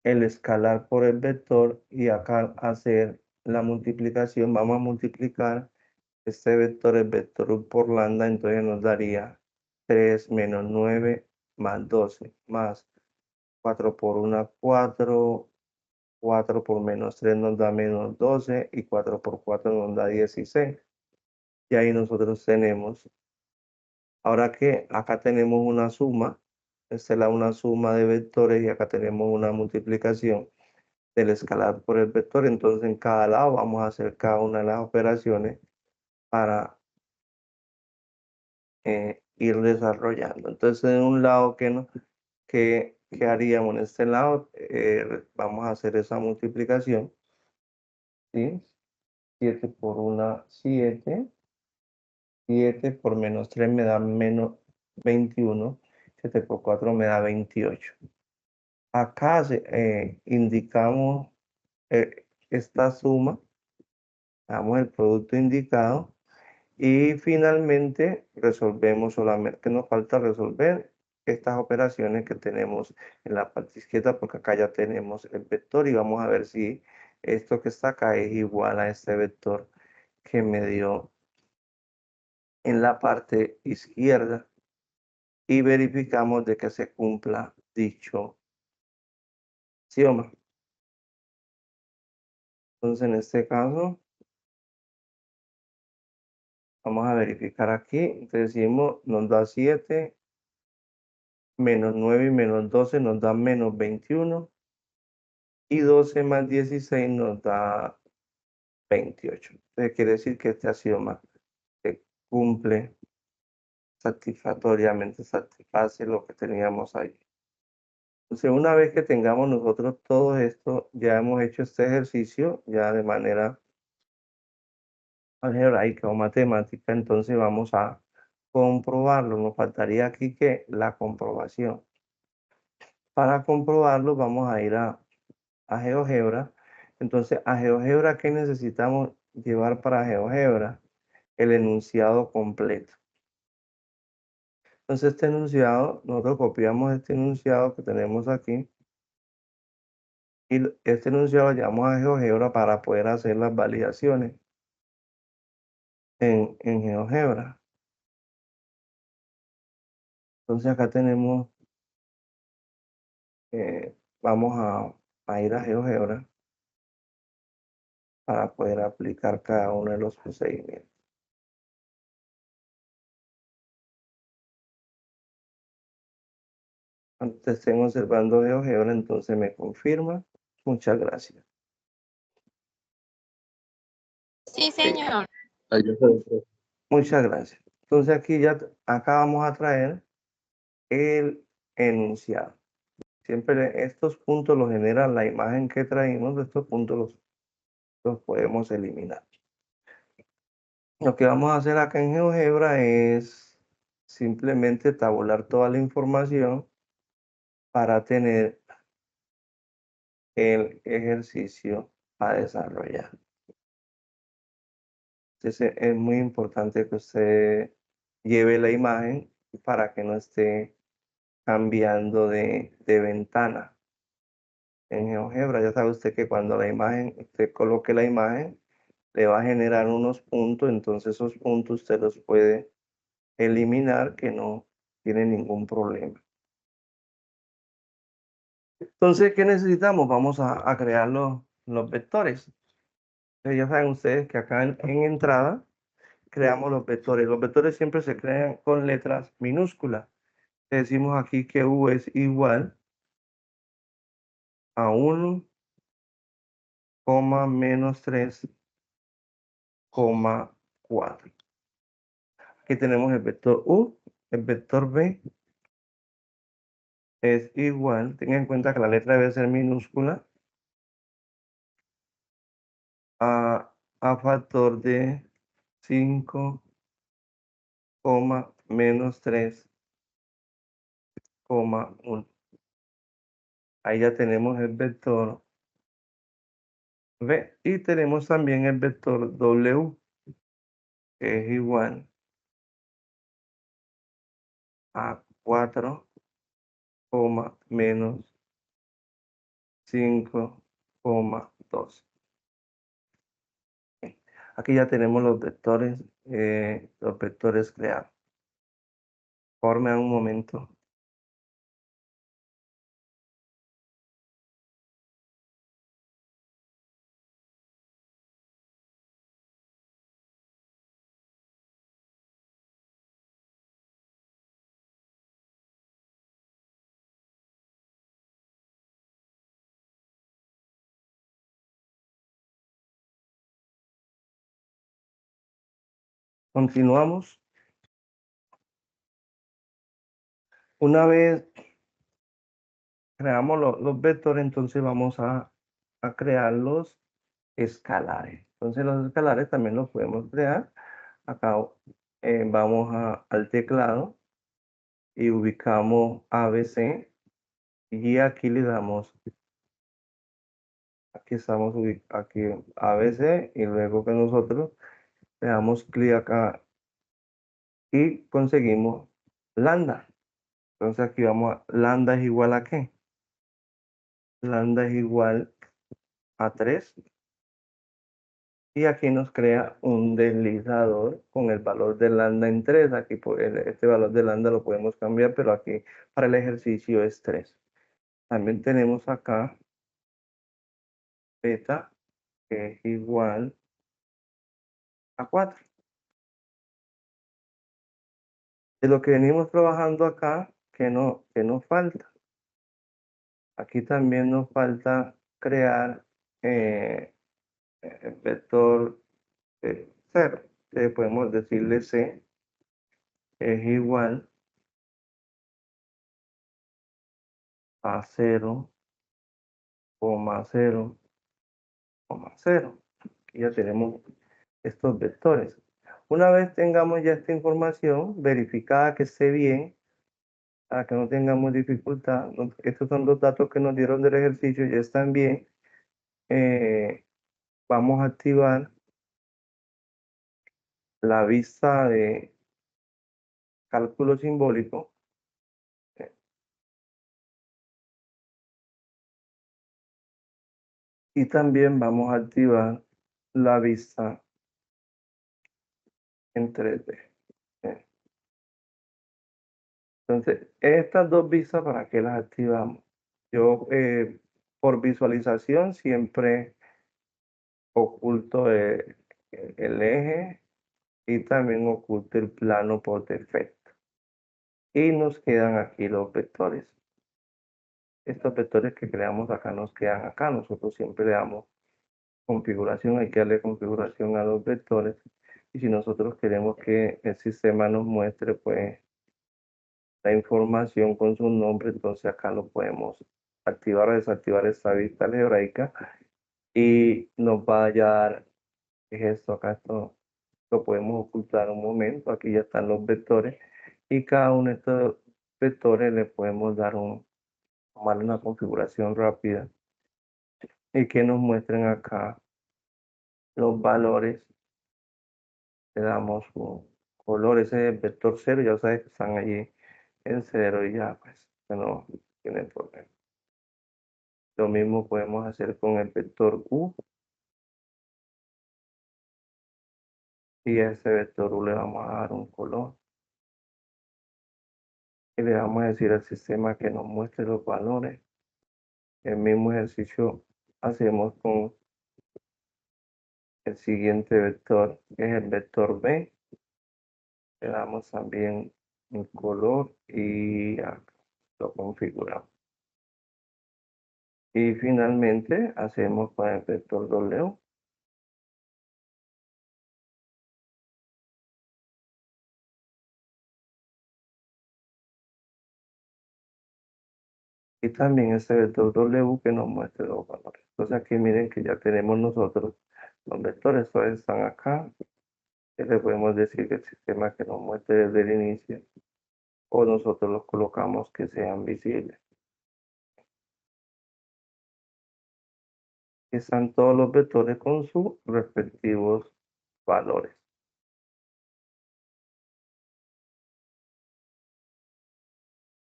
el escalar por el vector y acá hacer la multiplicación, vamos a multiplicar este vector, el vector u por lambda, entonces nos daría 3 menos 9 más 12 más 4 por 1, 4, 4 por menos 3 nos da menos 12 y 4 por 4 nos da 16. Y ahí nosotros tenemos, ahora que acá tenemos una suma, esta es una suma de vectores y acá tenemos una multiplicación del escalar por el vector, entonces en cada lado vamos a hacer cada una de las operaciones para ir desarrollando. Entonces, en un lado, ¿qué haríamos? En este lado, vamos a hacer esa multiplicación, ¿sí? 7 por 1, 7. 7 por menos 3 me da menos 21. 7 por 4 me da 28. Acá indicamos esta suma, damos el producto indicado y finalmente resolvemos, solamente nos falta resolver estas operaciones que tenemos en la parte izquierda, porque acá ya tenemos el vector y vamos a ver si esto que está acá es igual a este vector que me dio en la parte izquierda y verificamos de que se cumpla dicho axioma. Entonces, en este caso, vamos a verificar aquí. Entonces, decimos, nos da 7, menos 9 y menos 12 nos da menos 21. Y 12 más 16 nos da 28. Entonces, quiere decir que este axioma se cumple satisfactoriamente, satisface lo que teníamos ahí. Entonces, una vez que tengamos nosotros todo esto, ya hemos hecho este ejercicio ya de manera algebraica o matemática, entonces vamos a comprobarlo. Nos faltaría aquí que la comprobación. Para comprobarlo vamos a ir a GeoGebra. Entonces, a GeoGebra, ¿qué necesitamos llevar para GeoGebra? El enunciado completo. Entonces, este enunciado, nosotros copiamos este enunciado que tenemos aquí y este enunciado lo llevamos a GeoGebra para poder hacer las validaciones en GeoGebra. Entonces, acá tenemos, vamos a ir a GeoGebra para poder aplicar cada uno de los procedimientos. Antes estén observando GeoGebra, entonces me confirma. Muchas gracias. Sí, señor. Muchas gracias. Entonces aquí acá vamos a traer el enunciado. Siempre estos puntos los genera la imagen que traímos, estos puntos los podemos eliminar. Lo que vamos a hacer acá en GeoGebra es simplemente tabular toda la información para tener el ejercicio a desarrollar. Entonces es muy importante que usted lleve la imagen para que no esté cambiando de ventana. En GeoGebra ya sabe usted que cuando usted coloque la imagen, le va a generar unos puntos, entonces esos puntos usted los puede eliminar, que no tiene ningún problema. Entonces, ¿qué necesitamos? Vamos a crear los vectores. Ya saben ustedes que acá en entrada creamos los vectores. Los vectores siempre se crean con letras minúsculas. Decimos aquí que U es igual a 1, menos 3, 4. Aquí tenemos el vector U, el vector B es igual, tengan en cuenta que la letra debe ser minúscula, a factor de 5, menos 3, 1. Ahí ya tenemos el vector B y tenemos también el vector W, que es igual a 4, menos 5, 2. Aquí ya tenemos los vectores creados. Forme un momento. Continuamos. Una vez creamos los vectores, entonces vamos a crear los escalares. Entonces los escalares también los podemos crear. Acá vamos al teclado y ubicamos ABC y aquí le damos, aquí estamos aquí ABC y luego que nosotros le damos clic acá y conseguimos lambda. Entonces aquí vamos a lambda es igual a ¿qué? Lambda es igual a 3 y aquí nos crea un deslizador con el valor de lambda en 3. Aquí este valor de lambda lo podemos cambiar, pero aquí para el ejercicio es 3. También tenemos acá beta que es igual a 4. De lo que venimos trabajando acá, que nos falta. Aquí también nos falta crear el vector 0. Podemos decirle C es igual a 0, 0, 0. Aquí ya tenemos estos vectores. Una vez tengamos ya esta información verificada que esté bien, para que no tengamos dificultad, estos son los datos que nos dieron del ejercicio, ya están bien. Vamos a activar la vista de cálculo simbólico. Y también vamos a activar la vista en 3D. Entonces, estas dos vistas, ¿para qué las activamos? Yo, por visualización, siempre oculto el eje y también oculto el plano por defecto. Y nos quedan aquí los vectores. Estos vectores que creamos acá nos quedan acá. Nosotros siempre le damos configuración, hay que darle configuración a los vectores. Y si nosotros queremos que el sistema nos muestre, pues, la información con su nombre, entonces acá lo podemos activar o desactivar esta vista algebraica y nos va a dar, ¿qué es esto? Acá esto lo podemos ocultar un momento, aquí ya están los vectores y cada uno de estos vectores le podemos dar tomarle una configuración rápida y que nos muestren acá los valores. Le damos un color, ese es vector 0, ya sabes que están allí en 0 y ya pues no tiene problema. Lo mismo podemos hacer con el vector U. Y a ese vector U le vamos a dar un color. Y le vamos a decir al sistema que nos muestre los valores. El mismo ejercicio hacemos con el siguiente vector, que es el vector B. Le damos también un color y acá lo configuramos. Y finalmente hacemos con el vector W. Y también ese vector W que nos muestre los valores. Entonces aquí miren que ya tenemos nosotros los vectores, todos están acá. Y le podemos decir que el sistema que nos muestre desde el inicio o nosotros los colocamos que sean visibles. Están todos los vectores con sus respectivos valores.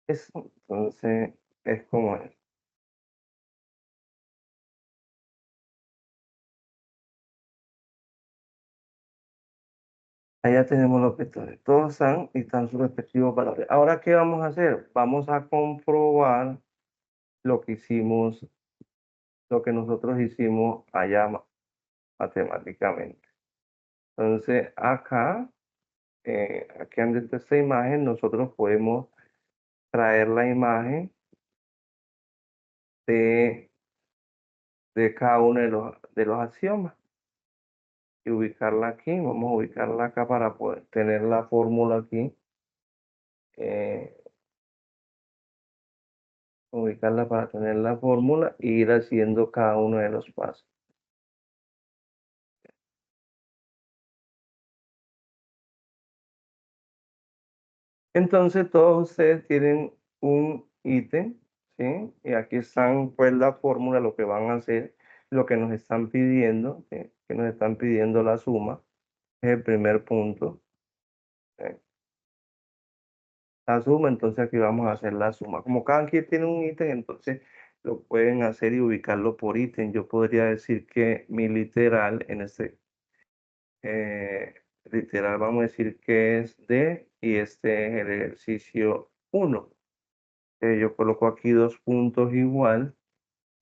Entonces es como es. Allá tenemos los vectores, todos están sus respectivos valores. Ahora, ¿qué vamos a hacer? Vamos a comprobar lo que hicimos, lo que nosotros hicimos allá matemáticamente. Entonces, acá, aquí ante esta imagen, nosotros podemos traer la imagen de cada uno de los axiomas. y ubicarla aquí. Vamos a ubicarla acá para poder tener la fórmula aquí. Ubicarla para tener la fórmula e ir haciendo cada uno de los pasos. Entonces todos ustedes tienen un ítem, ¿sí? Y aquí están pues la fórmula, lo que van a hacer, lo que nos están pidiendo, ¿sí? Que nos están pidiendo la suma, es el primer punto. ¿Sí? La suma, entonces aquí vamos a hacer la suma. Como cada quien tiene un ítem, entonces lo pueden hacer y ubicarlo por ítem. Yo podría decir que mi literal en este literal vamos a decir que es D y este es el ejercicio 1. Yo coloco aquí 2 puntos igual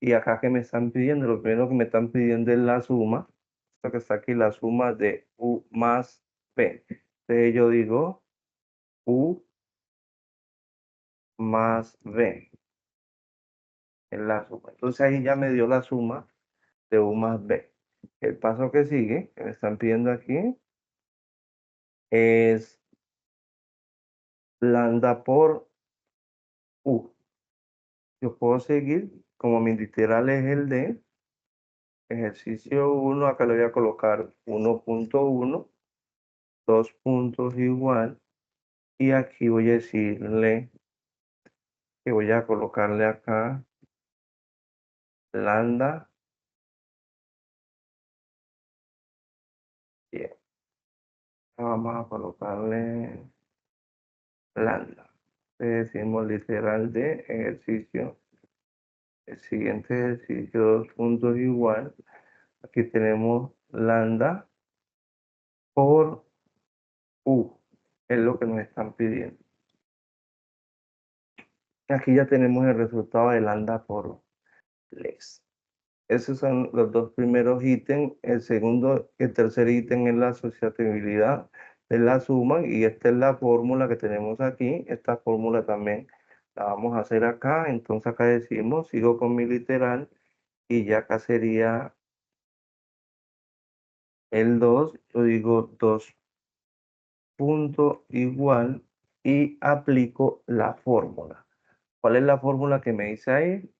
y acá que me están pidiendo, lo primero que me están pidiendo es la suma, esto que está aquí, la suma de U más B. Entonces yo digo U más B es la suma. Entonces ahí ya me dio la suma de U más B. El paso que sigue, que me están pidiendo aquí, es lambda por U. Yo puedo seguir, como mi literal es el de ejercicio 1, acá le voy a colocar 1.1, 2 puntos igual, y aquí voy a decirle que voy a colocarle acá lambda. Bien, vamos a colocarle lambda. Le decimos literal de ejercicio. El siguiente ejercicio, 2 puntos igual. Aquí tenemos lambda por U. Es lo que nos están pidiendo. Aquí ya tenemos el resultado de lambda por Lex. Esos son los dos primeros ítems. El segundo y el tercer ítem es la asociatividad de la suma y esta es la fórmula que tenemos aquí. Esta fórmula también la vamos a hacer acá. Entonces acá decimos, sigo con mi literal y ya acá sería el 2. Yo digo 2 punto igual y aplico la fórmula. ¿Cuál es la fórmula que me dice ahí?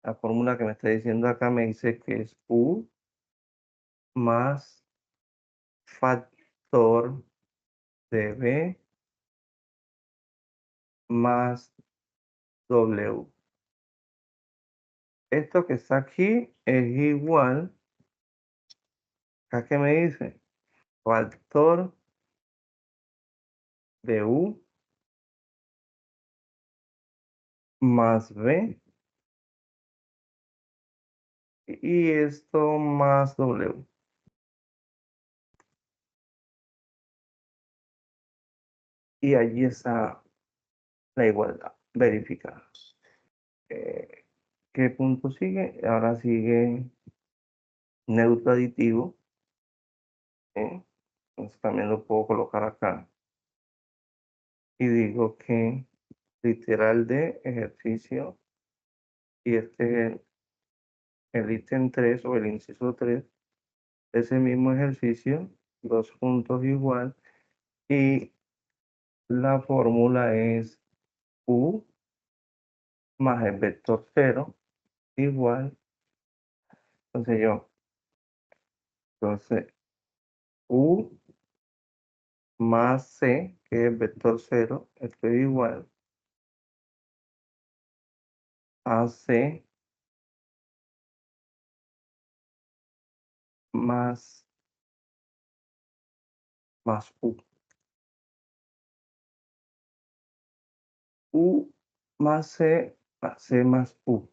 La fórmula que me está diciendo acá me dice que es U más factor de B más W. Esto que está aquí es igual a que me dice factor de U más B y esto más W. Y allí está la igualdad verificada. ¿Qué punto sigue? Ahora sigue neutro aditivo. Entonces también lo puedo colocar acá. Y digo que literal de ejercicio y este es el ítem 3 o el inciso 3, ese mismo ejercicio, 2 puntos igual y la fórmula es U más el vector 0 igual, entonces U más C, que es vector 0, esto es igual a C más U. U más C más U.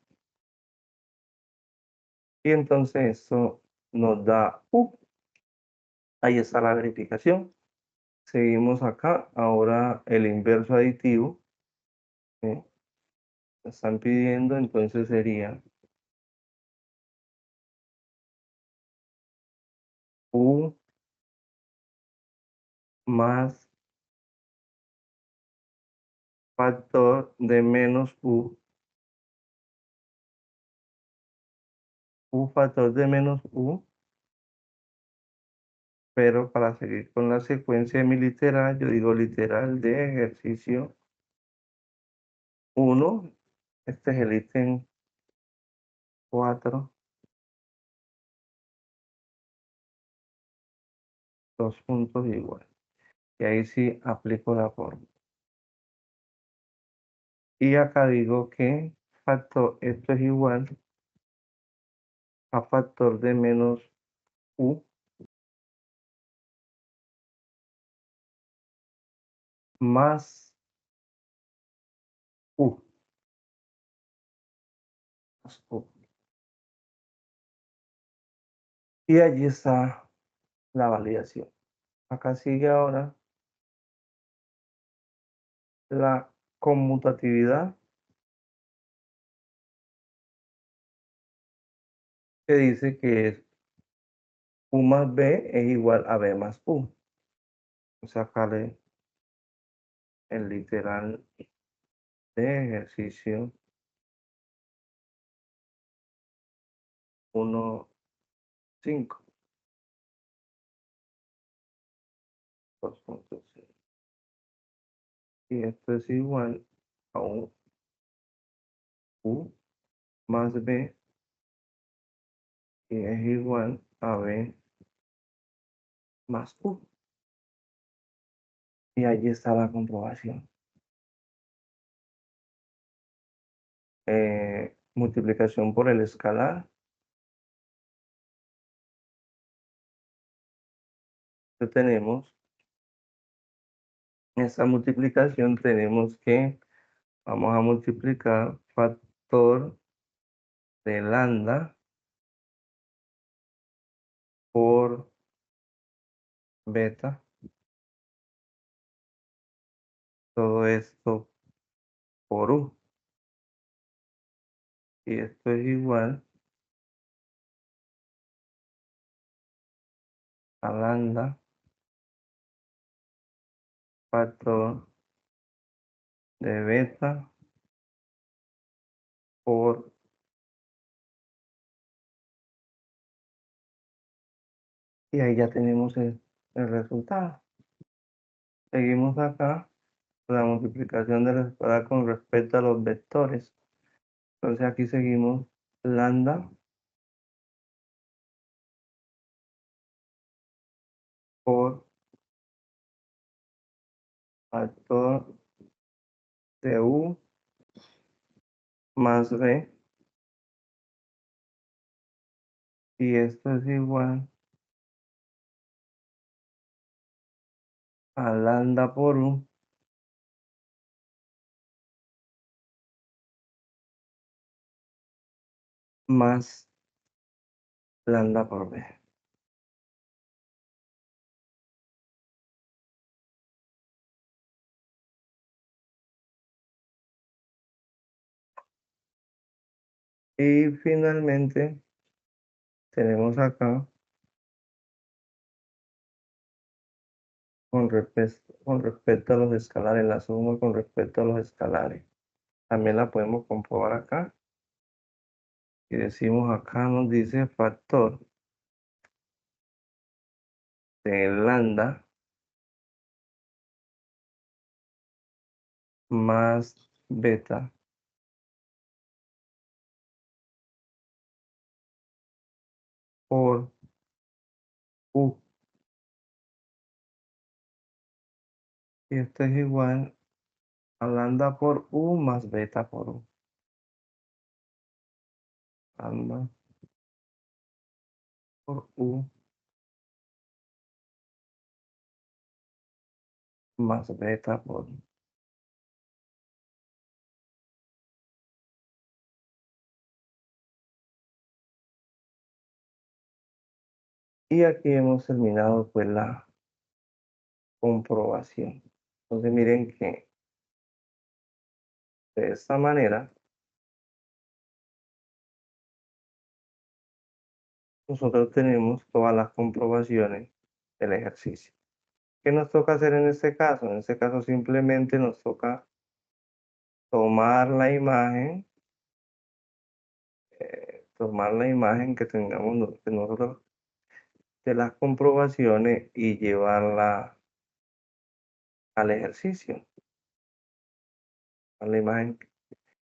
Y entonces eso nos da U. Ahí está la verificación. Seguimos acá. Ahora el inverso aditivo. ¿Sí? Me están pidiendo, entonces sería U más factor de menos U. U factor de menos U Pero para seguir con la secuencia de mi literal, yo digo literal de ejercicio 1. Este es el ítem 4. 2 puntos igual. Y ahí sí aplico la forma. Y acá digo que factor, esto es igual a factor de menos u más u. Más u. Y allí está la validación. Acá sigue ahora la conmutatividad, que dice que es u más b es igual a b más u. O sea, sacarle el literal de ejercicio 1.5. 2.0. Y esto es igual a un u más b, y es igual a b más u. Y allí está la comprobación. Multiplicación por el escalar. Tenemos esta multiplicación, tenemos que, vamos a multiplicar factor de lambda por beta. Todo esto por u. Y esto es igual a lambda factor de beta por, y ahí ya tenemos el resultado. Seguimos acá la multiplicación de la escala con respecto a los vectores. Entonces aquí seguimos lambda por factor de u más b, y esto es igual a lambda por u más lambda por b. Y finalmente tenemos acá con respecto a los escalares, la suma con respecto a los escalares. También la podemos comprobar acá. Y decimos acá, nos dice factor de lambda más beta por u. Y esto es igual a lambda por u más beta por u. Lambda por u más beta por u. Y aquí hemos terminado pues la comprobación. Entonces miren que de esta manera nosotros tenemos todas las comprobaciones del ejercicio. ¿Qué nos toca hacer en este caso? En este caso simplemente nos toca tomar la imagen, que tengamos, que nosotros de las comprobaciones y llevarla al ejercicio, a la imagen,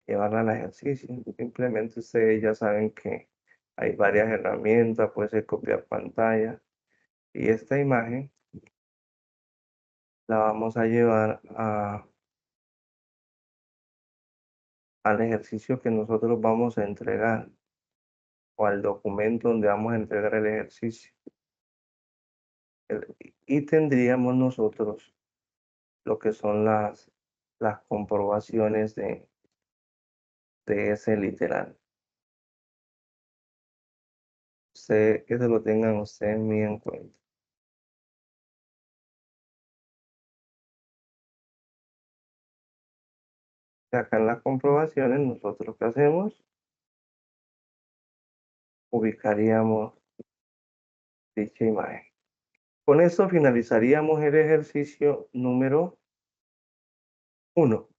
llevarla al ejercicio. Simplemente ustedes ya saben que hay varias herramientas, puede ser copiar pantalla, y esta imagen la vamos a llevar al ejercicio que nosotros vamos a entregar o al documento donde vamos a entregar el ejercicio. Y tendríamos nosotros lo que son las comprobaciones de ese literal. Que se lo tengan ustedes muy en cuenta. Acá en las comprobaciones, nosotros ¿qué hacemos? Ubicaríamos dicha imagen. Con eso finalizaríamos el ejercicio número 1.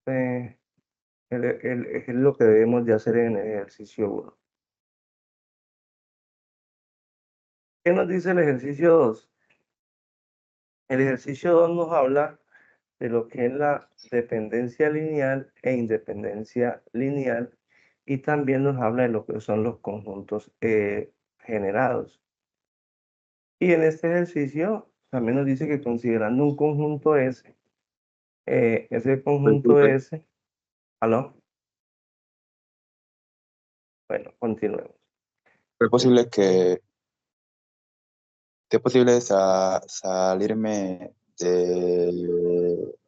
Es lo que debemos de hacer en el ejercicio 1. ¿Qué nos dice el ejercicio 2? El ejercicio 2 nos habla de lo que es la dependencia lineal e independencia lineal, y también nos habla de lo que son los conjuntos generados. Y en este ejercicio también nos dice que considerando un conjunto S, ese conjunto S, ¿aló? Bueno, continuemos. ¿Es posible es posible salirme de...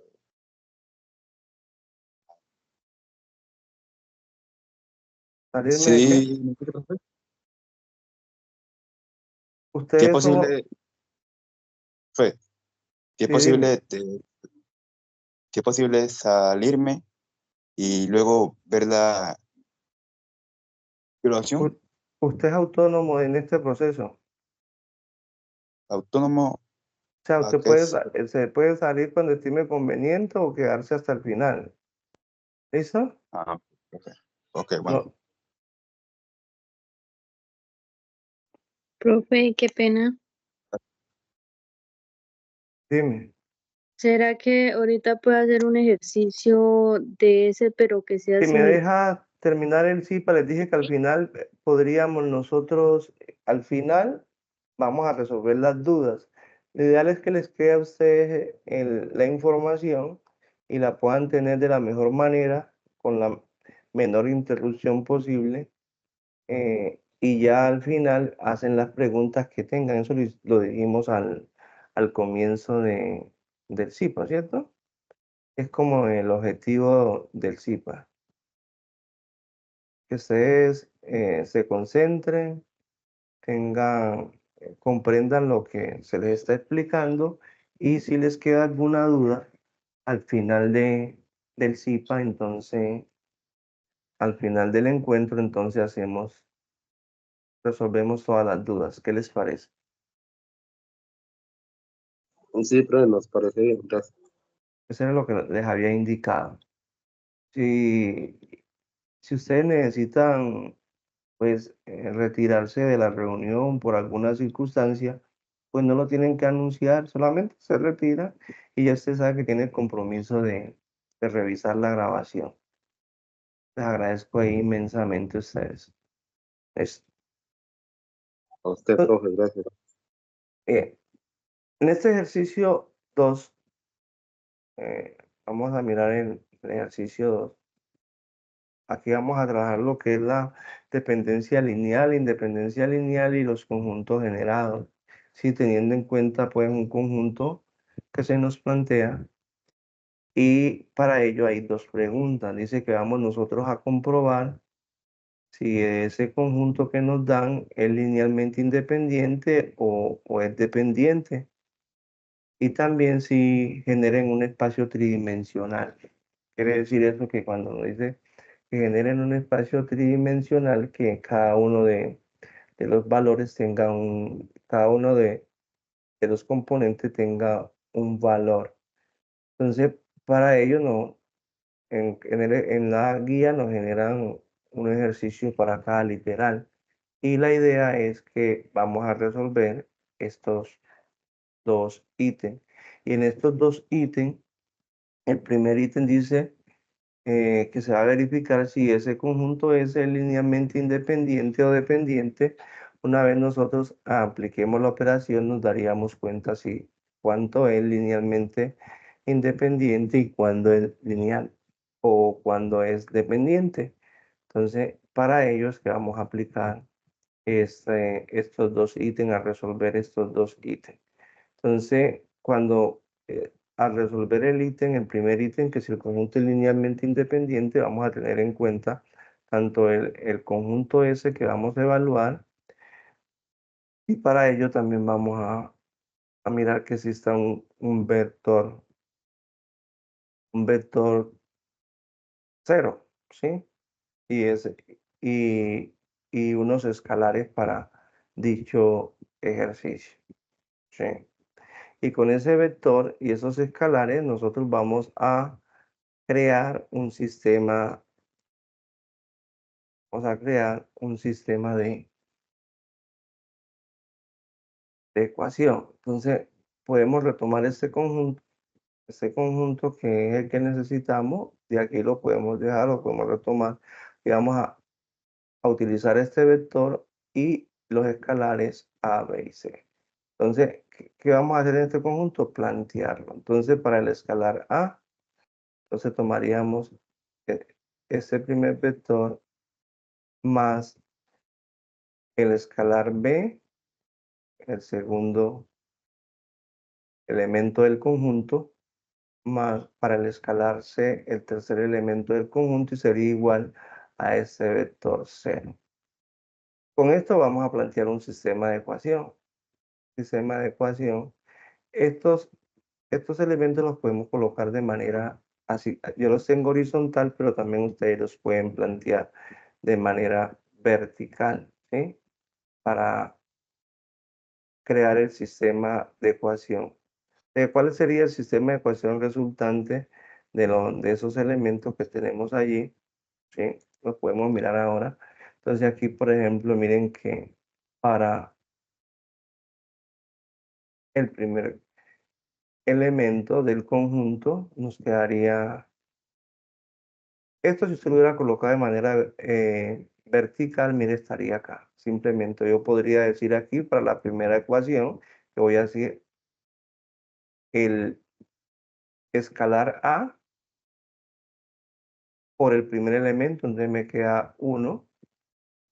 ¿Salirme de qué? Sí, ¿qué Ustedes son... posible fue? ¿Qué Sí, dime. qué posible salirme y luego ver la evaluación? Usted es autónomo en este proceso. O Autónomo, sea, ¿a usted qué es? se puede salir cuando estime conveniente o quedarse hasta el final. ¿Listo? Ah, ok, bueno. No, Profe, qué pena. dime. ¿Será que ahorita puedo hacer un ejercicio de ese, pero que sea Si me similar? deja terminar el CIPA, les dije que al final podríamos nosotros, al final vamos a resolver las dudas. Lo ideal es que les quede a ustedes la información y la puedan tener de la mejor manera, con la menor interrupción posible, y ya al final hacen las preguntas que tengan. Eso lo dijimos al comienzo del CIPA, ¿cierto? Es como el objetivo del CIPA. Que ustedes se concentren, comprendan lo que se les está explicando, y si les queda alguna duda al final del CIPA, entonces al final del encuentro, entonces resolvemos todas las dudas. ¿Qué les parece? Sí, pero nos parece bien, gracias. Eso era lo que les había indicado. Si, si ustedes necesitan pues retirarse de la reunión por alguna circunstancia, pues no lo tienen que anunciar, solamente se retira y ya usted sabe que tiene el compromiso de revisar la grabación. Les agradezco ahí inmensamente a ustedes. Es- A usted, profe, gracias. Bien, en este ejercicio 2, vamos a mirar el ejercicio 2. Aquí vamos a trabajar lo que es la dependencia lineal, independencia lineal y los conjuntos generados. Sí, teniendo en cuenta pues un conjunto que se nos plantea, y para ello hay dos preguntas. Dice que vamos nosotros a comprobar si ese conjunto que nos dan es linealmente independiente o es dependiente, y también si genera un espacio tridimensional. Quiere decir eso, que cuando nos dice que generen un espacio tridimensional, que cada uno de los valores tenga cada uno de los componentes tenga un valor. Entonces, para ello, no, en la guía nos generan un ejercicio para cada literal, Y la idea es que vamos a resolver estos dos ítems. Y en estos dos ítems, el primer ítem dice que se va a verificar si ese conjunto es linealmente independiente o dependiente. Una vez nosotros apliquemos la operación, nos daríamos cuenta si cuánto es linealmente independiente y cuándo es lineal o cuándo es dependiente. Entonces, para ello es que vamos a aplicar estos dos ítems, a resolver estos dos ítems. Entonces, cuando al resolver el primer ítem, que si el conjunto es linealmente independiente, vamos a tener en cuenta tanto el conjunto S que vamos a evaluar, y para ello también vamos a mirar que exista un vector 0, ¿sí? Y, y unos escalares para dicho ejercicio, ¿sí? Y con ese vector y esos escalares nosotros vamos a crear un sistema, vamos a crear un sistema de ecuación. Entonces, podemos retomar este conjunto que es el que necesitamos, de aquí lo podemos dejar, lo podemos retomar, y vamos a utilizar este vector y los escalares A, B y C. Entonces, ¿qué vamos a hacer en este conjunto? Plantearlo. Entonces, para el escalar A, entonces tomaríamos este primer vector más el escalar B, el segundo elemento del conjunto, más para el escalar C, el tercer elemento del conjunto, y sería igual a ese vector 0. Con esto vamos a plantear un sistema de ecuación. Sistema de ecuación. Estos elementos los podemos colocar de manera así. Yo los tengo horizontal, pero también ustedes los pueden plantear de manera vertical, ¿sí? Para crear el sistema de ecuación. ¿Cuál sería el sistema de ecuación resultante de esos elementos que tenemos allí? ¿Sí? Los podemos mirar ahora. Entonces aquí, por ejemplo, miren que para el primer elemento del conjunto nos quedaría, esto si usted lo hubiera colocado de manera vertical, mire, estaría acá. Simplemente yo podría decir aquí para la primera ecuación que voy a decir el escalar A por el primer elemento, entonces me queda 1.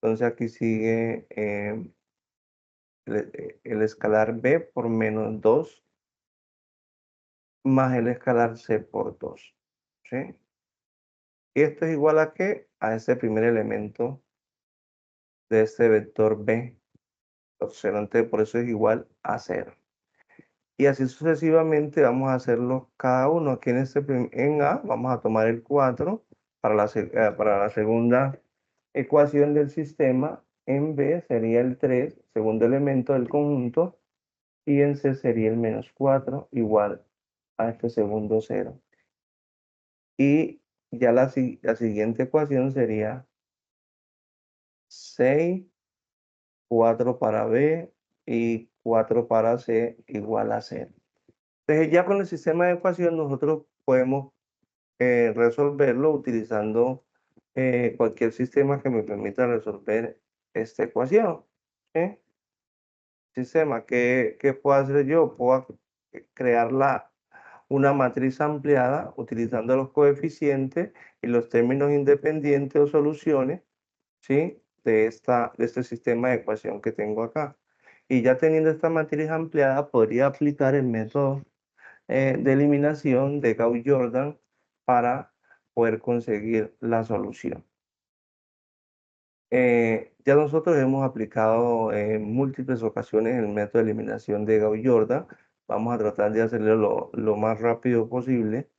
Entonces aquí sigue el escalar B por menos 2 más el escalar C por 2. ¿Sí? Y esto es igual a ¿qué? A ese primer elemento de este vector B. 0. Entonces por eso es igual a 0. Y así sucesivamente vamos a hacerlo cada uno. Aquí en A vamos a tomar el 4 para la segunda ecuación del sistema. En B sería el 3, segundo elemento del conjunto. Y en C sería el menos 4 igual a este segundo 0. Y ya la siguiente ecuación sería 6, 4 para B y 4 para C igual a 0. Entonces ya con el sistema de ecuación nosotros podemos resolverlo utilizando cualquier sistema que me permita resolver esta ecuación. ¿Sí? Sistema, ¿qué puedo hacer yo? Puedo crear una matriz ampliada utilizando los coeficientes y los términos independientes o soluciones, ¿sí? de este sistema de ecuación que tengo acá. Y ya teniendo esta matriz ampliada, podría aplicar el método de eliminación de Gauss-Jordan para poder conseguir la solución. Ya nosotros hemos aplicado en múltiples ocasiones el método de eliminación de Gauss-Jordan. Vamos a tratar de hacerlo lo más rápido posible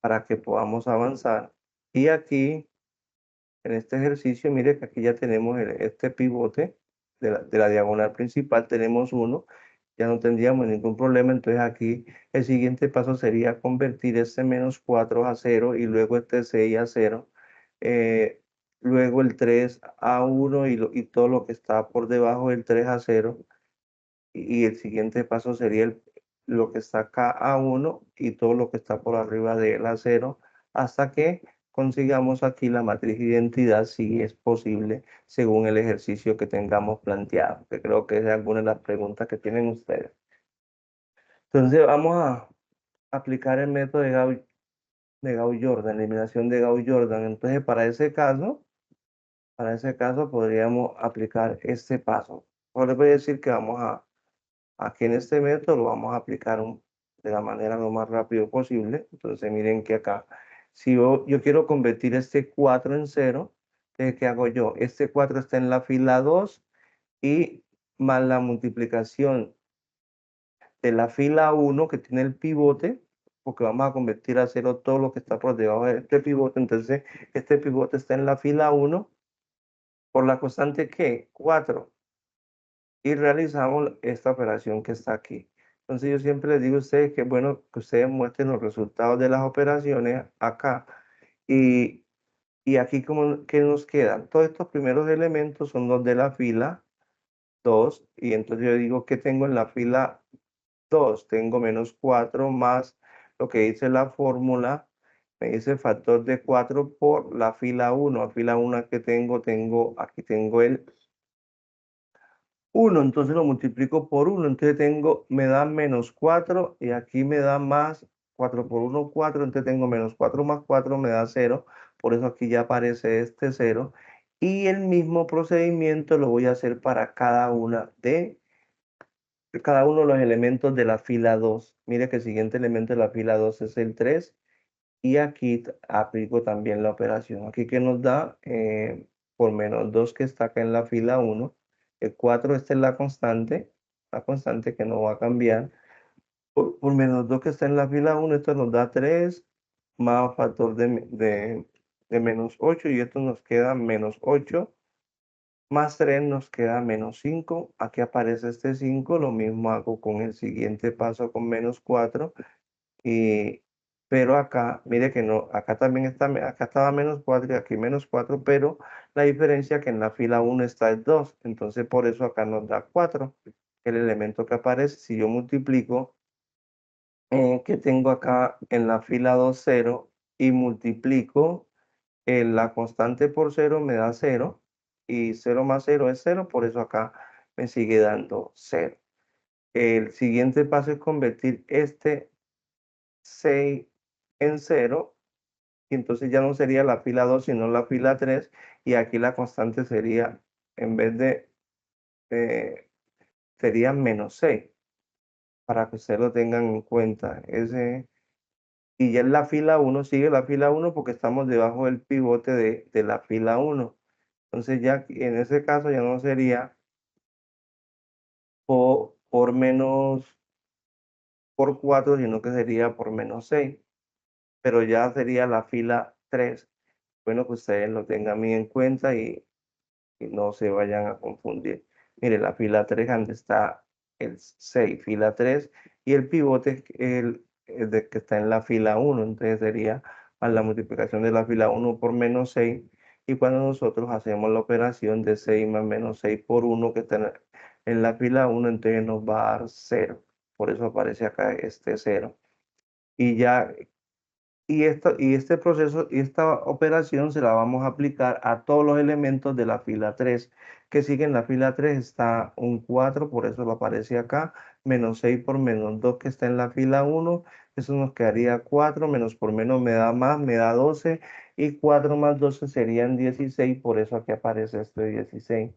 para que podamos avanzar. Y aquí, en este ejercicio, mire que aquí ya tenemos este pivote de la diagonal principal, tenemos uno, ya no tendríamos ningún problema. Entonces aquí el siguiente paso sería convertir este menos 4 a 0 y luego este 6 a 0. luego el 3 a 1 y todo lo que está por debajo del 3 a 0. Y el siguiente paso sería lo que está acá a 1 y todo lo que está por arriba de él a 0, hasta que consigamos aquí la matriz de identidad, si es posible, según el ejercicio que tengamos planteado, que creo que es alguna de las preguntas que tienen ustedes. Entonces vamos a aplicar el método de Gauss-Jordan, eliminación de Gauss-Jordan. Entonces para ese caso podríamos aplicar este paso. Ahora les voy a decir que aquí en este método lo vamos a aplicar de la manera lo más rápido posible. Entonces miren que acá, si yo quiero convertir este 4 en 0, entonces ¿qué hago yo? Este 4 está en la fila 2 y más la multiplicación de la fila 1 que tiene el pivote, porque vamos a convertir a 0 todo lo que está por debajo de este pivote. Entonces este pivote está en la fila 1 por la constante que 4. Y realizamos esta operación que está aquí. Entonces yo siempre les digo a ustedes que es bueno que ustedes muestren los resultados de las operaciones acá. Y aquí, ¿qué nos quedan? Todos estos primeros elementos son los de la fila 2. Y entonces yo digo que tengo en la fila 2, tengo menos 4 más lo que dice la fórmula. Me dice factor de 4 por la fila 1. La fila 1 que aquí tengo el 1, entonces lo multiplico por 1, entonces me da menos 4 y aquí me da más 4 por 1, 4, entonces tengo menos 4 más 4 me da 0, por eso aquí ya aparece este 0 y el mismo procedimiento lo voy a hacer para cada uno de los elementos de la fila 2. Mire que el siguiente elemento de la fila 2 es el 3 y aquí aplico también la operación. Aquí que nos da por menos 2 que está acá en la fila 1. El 4, esta es la constante que no va a cambiar. Por menos 2 que está en la fila 1, esto nos da 3 más factor de menos 8 y esto nos queda menos 8 más 3 nos queda menos 5. Aquí aparece este 5, lo mismo hago con el siguiente paso con menos 4. Pero acá, mire que no, acá también acá estaba menos 4 y aquí menos 4, pero la diferencia que en la fila 1 está es 2. Entonces por eso acá nos da 4. El elemento que aparece, si yo multiplico, que tengo acá en la fila 2, 0, y multiplico la constante por 0 me da 0, y 0 más 0 es 0, por eso acá me sigue dando 0. El siguiente paso es convertir este 6 en 0, y entonces ya no sería la fila 2, sino la fila 3, y aquí la constante sería, en vez de, sería menos 6, para que ustedes lo tengan en cuenta. Y ya en la fila 1, sigue la fila 1 porque estamos debajo del pivote de la fila 1. Entonces ya en ese caso ya no sería por 4, sino que sería por menos 6. Pero ya sería la fila 3. Bueno, que ustedes lo tengan bien en cuenta y no se vayan a confundir. Mire, la fila 3, donde está el 6, fila 3, y el pivote el de que está en la fila 1. Entonces sería a la multiplicación de la fila 1 por menos 6. Y cuando nosotros hacemos la operación de 6 más menos 6 por 1 que está en la fila 1, entonces nos va a dar 0. Por eso aparece acá este 0. Y ya este proceso y esta operación se la vamos a aplicar a todos los elementos de la fila 3. Que siguen la fila 3 está un 4, por eso lo aparece acá, menos 6 por menos 2 que está en la fila 1, eso nos quedaría 4, menos por menos me da más, me da 12, y 4 más 12 serían 16, por eso aquí aparece este 16.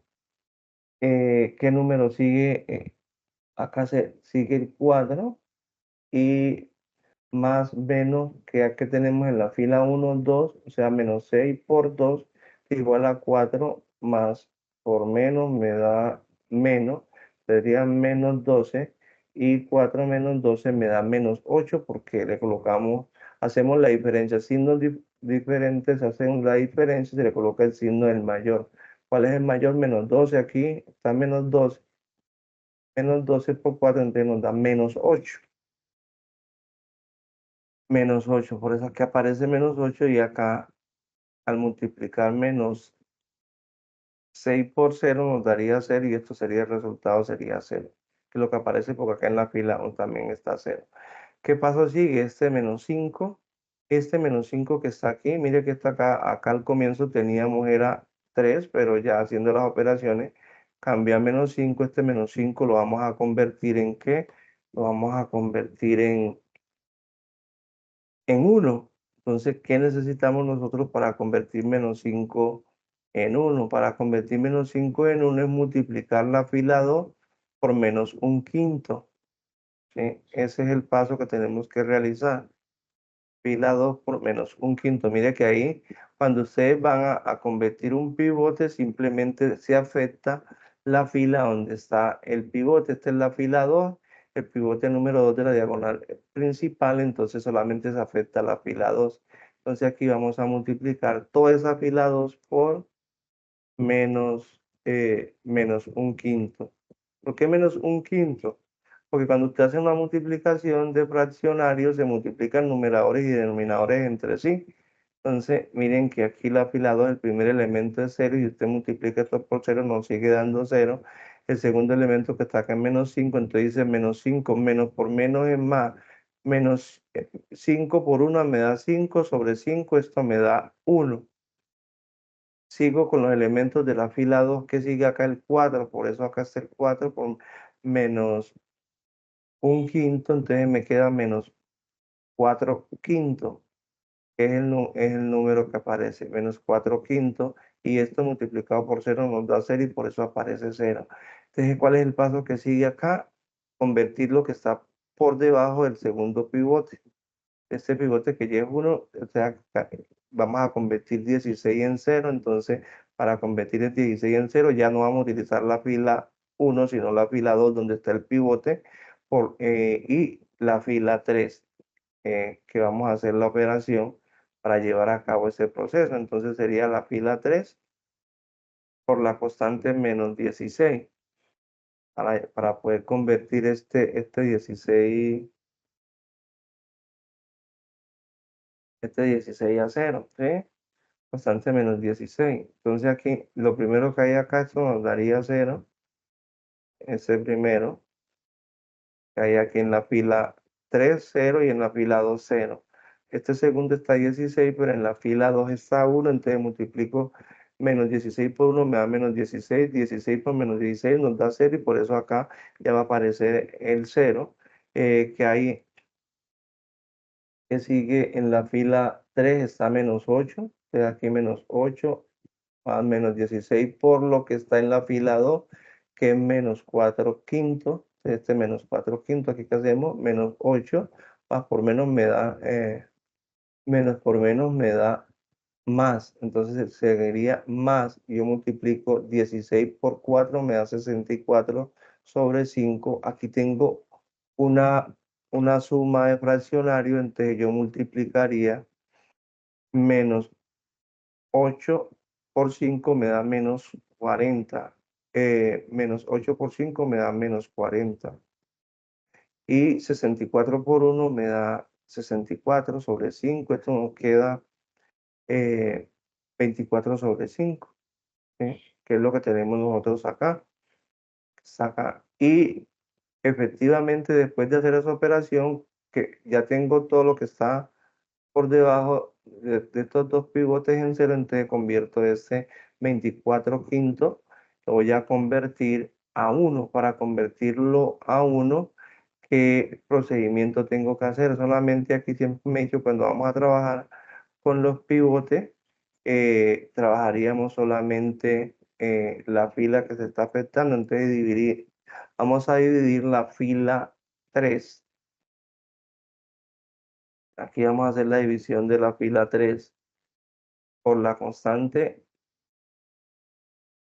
¿Qué número sigue? Acá sigue el 4 y más menos que tenemos en la fila 1, 2, o sea, menos 6 por 2 igual a 4, más por menos me da menos, sería menos 12, y 4 menos 12 me da menos 8 porque le colocamos, hacemos la diferencia, signos diferentes hacen la diferencia, se le coloca el signo del mayor. ¿Cuál es el mayor? Menos 12, aquí está menos 12. Menos 12 por 4, entonces nos da menos 8. Menos 8, por eso aquí aparece menos 8 y acá al multiplicar menos 6 por 0 nos daría 0 y esto sería el resultado, sería 0. Que es lo que aparece porque acá en la fila 1 también está 0. ¿Qué paso sigue? Este menos 5 que está aquí, mire que está acá al comienzo teníamos era 3, pero ya haciendo las operaciones cambia a menos 5, este menos 5 lo vamos a convertir en ¿qué? Lo vamos a convertir en 1. Entonces, ¿qué necesitamos nosotros para convertir menos 5 en 1? Para convertir menos 5 en 1 es multiplicar la fila 2 por menos 1/5. ¿Sí? Ese es el paso que tenemos que realizar. Fila 2 por menos 1/5. Mire que ahí, cuando ustedes van a convertir un pivote, simplemente se afecta la fila donde está el pivote. Esta es la fila 2, el pivote número 2 de la diagonal principal, entonces solamente se afecta la fila 2. Entonces aquí vamos a multiplicar toda esa fila 2 por menos 1/5. ¿Por qué menos 1/5? Porque cuando usted hace una multiplicación de fraccionarios, se multiplican numeradores y denominadores entre sí. Entonces, miren que aquí la fila 2, el primer elemento es 0 y usted multiplica esto por 0, nos sigue dando 0. El segundo elemento que está acá es menos 5, entonces dice menos 5, menos por menos es más. Menos 5 por 1 me da 5, sobre 5 esto me da 1. Sigo con los elementos de la fila 2 que sigue acá el 4, por eso acá está el 4 por menos 1/5, entonces me queda menos 4/5, que es el número que aparece, menos 4/5, y esto multiplicado por 0 nos da 0 y por eso aparece 0. Entonces, ¿cuál es el paso que sigue acá? Convertir lo que está por debajo del segundo pivote. Este pivote que ya es 1, o sea, vamos a convertir 16 en 0, entonces para convertir el 16 en 0 ya no vamos a utilizar la fila 1, sino la fila 2 donde está el pivote y la fila 3 que vamos a hacer la operación para llevar a cabo ese proceso. Entonces sería la fila 3 por la constante menos 16 para poder convertir este 16 a 0, ¿sí? Constante menos 16. Entonces aquí, lo primero que hay acá, esto nos daría 0. Ese primero que hay aquí en la fila 3, 0 y en la fila 2, 0. Este segundo está 16, pero en la fila 2 está 1, entonces multiplico menos 16 por 1, me da menos 16, 16 por menos 16 nos da 0 y por eso acá ya va a aparecer el 0 que hay, que sigue en la fila 3 está menos 8, entonces aquí menos 8 más menos 16 por lo que está en la fila 2, que es menos 4/5. Este menos 4/5, aquí que hacemos, menos 8, más por menos me da, menos por menos me da más. Entonces seguiría más, yo multiplico 16 por 4, me da 64 sobre 5. Aquí tengo una suma de fraccionario, entonces yo multiplicaría menos 8 por 5 me da menos 40. Menos 8 por 5 me da menos 40. Y 64 por 1 me da 64 sobre 5. Esto nos queda 24 sobre 5, ¿sí? Que es lo que tenemos nosotros acá. Y efectivamente, después de hacer esa operación, que ya tengo todo lo que está por debajo de estos dos pivotes en 0, entonces convierto ese 24/5, lo voy a convertir a 1. Para convertirlo a 1, ¿qué procedimiento tengo que hacer? Solamente aquí siempre me he dicho, cuando vamos a trabajar con los pivotes, trabajaríamos solamente la fila que se está afectando, entonces vamos a dividir la fila 3. Aquí vamos a hacer la división de la fila 3 por la constante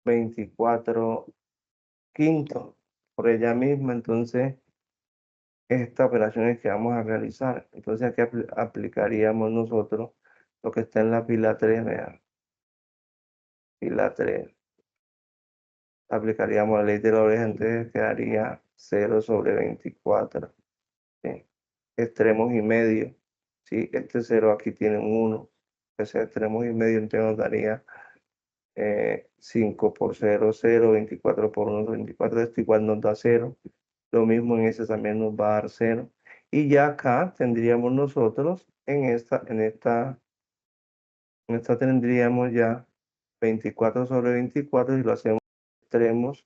24/5 por ella misma. Entonces, esta operación es que vamos a realizar. Entonces, aquí aplicaríamos nosotros lo que está en la fila 3, vean. Fila 3. Aplicaríamos la ley de la oreja, entonces quedaría 0 sobre 24. ¿Sí? Extremos y medio. ¿Sí? Este 0 aquí tiene un 1. Ese extremos y medio entonces nos daría 5 por 0, 0, 24 por 1, 24, esto igual nos da 0. Lo mismo en ese también nos va a dar 0. Y ya acá tendríamos nosotros, en esta tendríamos ya 24 sobre 24, y lo hacemos extremos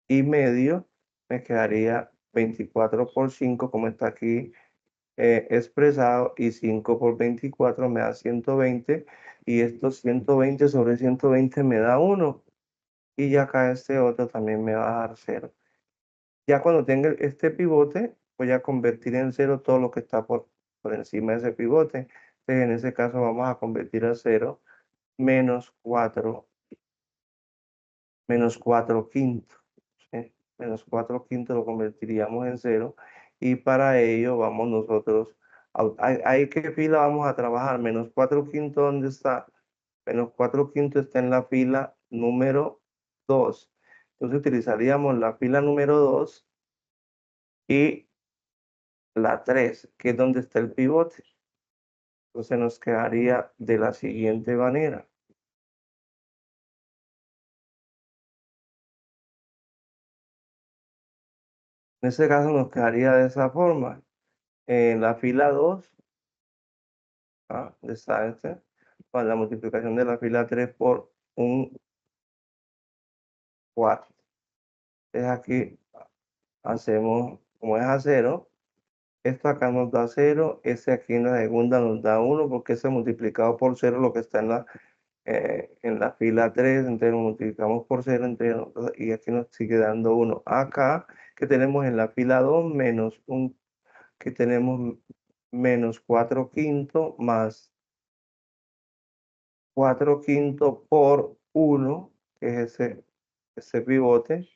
y medio, me quedaría 24 por 5, como está aquí expresado, y 5 por 24 me da 120, y estos 120 sobre 120 me da 1, y ya acá este otro también me va a dar 0. Ya cuando tenga este pivote, voy a convertir en 0 todo lo que está por encima de ese pivote. Entonces, en ese caso vamos a convertir a 0 menos 4 quintos. ¿Sí? Menos 4 quintos lo convertiríamos en 0. Y para ello vamos nosotros, ¿hay qué fila vamos a trabajar? Menos 4 quintos, ¿dónde está? Menos 4 quintos está en la fila número 2. Entonces utilizaríamos la fila número 2 y la 3, que es donde está el pivote. Entonces nos quedaría de la siguiente manera. En este caso nos quedaría de esa forma. En la fila 2, está con la multiplicación de la fila 3 por un 4. Entonces aquí hacemos, como es a 0, esto acá nos da 0, ese aquí en la segunda nos da 1, porque ese multiplicado por 0 lo que está en la fila 3, entonces lo multiplicamos por 0, y aquí nos sigue dando 1. Acá, que tenemos en la fila 2, que tenemos menos 4 quintos más 4 quintos por 1, que es ese pivote.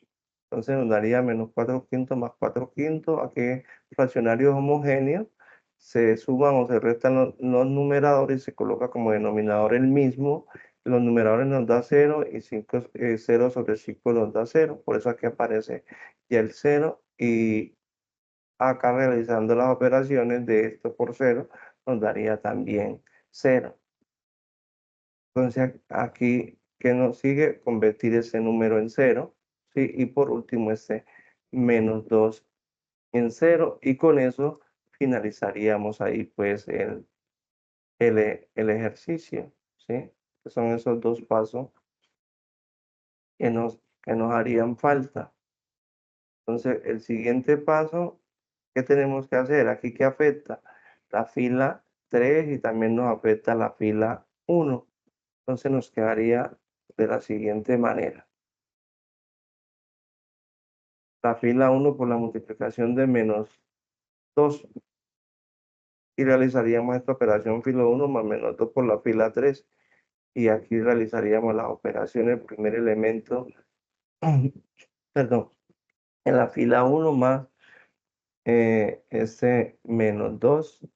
Entonces nos daría menos 4 quintos más 4 quintos. Aquí fraccionarios homogéneos, se suman o se restan los numeradores y se coloca como denominador el mismo. Los numeradores nos da 0 y 0 sobre 5 nos da 0. Por eso aquí aparece ya el 0, y acá realizando las operaciones de esto por 0 nos daría también 0. Entonces aquí, ¿qué nos sigue? Convertir ese número en 0, ¿sí? Y por último ese menos 2 en 0, y con eso finalizaríamos ahí pues el ejercicio, ¿sí? Que son esos dos pasos que nos harían falta. Entonces el siguiente paso, ¿qué tenemos que hacer? Aquí, ¿qué afecta? La fila 3, y también nos afecta la fila 1. Entonces nos quedaría de la siguiente manera. La fila 1 por la multiplicación de menos 2, y realizaríamos esta operación fila 1 más menos 2 por la fila 3, y aquí realizaríamos las operaciones, primer elemento, perdón, en la fila 1 más este menos 2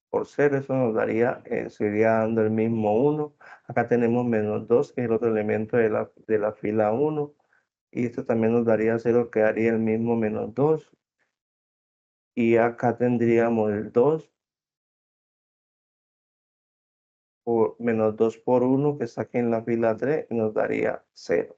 por 0, eso nos daría, sería dando el mismo 1. Acá tenemos menos 2, que es el otro elemento de la fila 1, y esto también nos daría 0, quedaría el mismo menos 2. Y acá tendríamos el 2 por menos 2 por 1, que está aquí en la fila 3, y nos daría 0.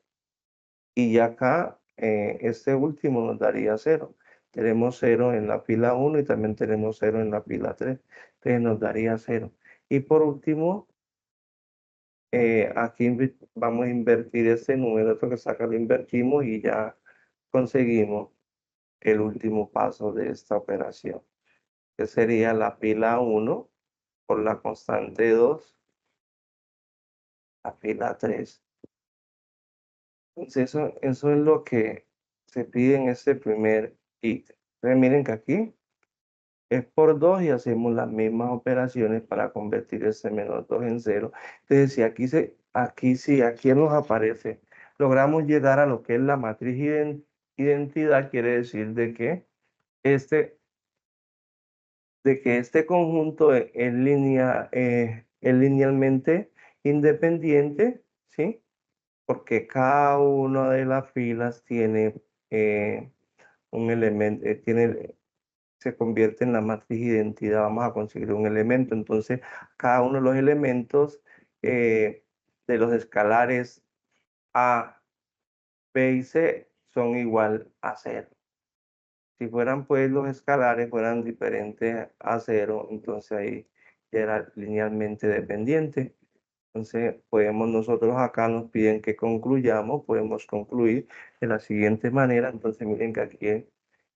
Y ya acá, este último nos daría 0. Tenemos 0 en la fila 1 y también tenemos 0 en la fila 3. Entonces nos daría 0. Y por último, aquí vamos a invertir ese número, esto que saca lo invertimos, y ya conseguimos el último paso de esta operación, que sería la fila 1 por la constante 2, la fila 3. Entonces eso es lo que se pide en este primer ítem. Entonces miren que aquí es por 2 y hacemos las mismas operaciones para convertir ese menos 2 en 0. Entonces aquí nos aparece, logramos llegar a lo que es la matriz identidad, quiere decir este, de que este conjunto es linealmente independiente, ¿sí? Porque cada una de las filas tiene un elemento, se convierte en la matriz identidad. Vamos a conseguir un elemento. Entonces, cada uno de los elementos de los escalares A, B y C son igual a 0. Si fueran pues los escalares fueran diferentes a 0, entonces ahí ya era linealmente dependiente. Entonces podemos nosotros acá nos piden que concluyamos, podemos concluir de la siguiente manera. Entonces miren que aquí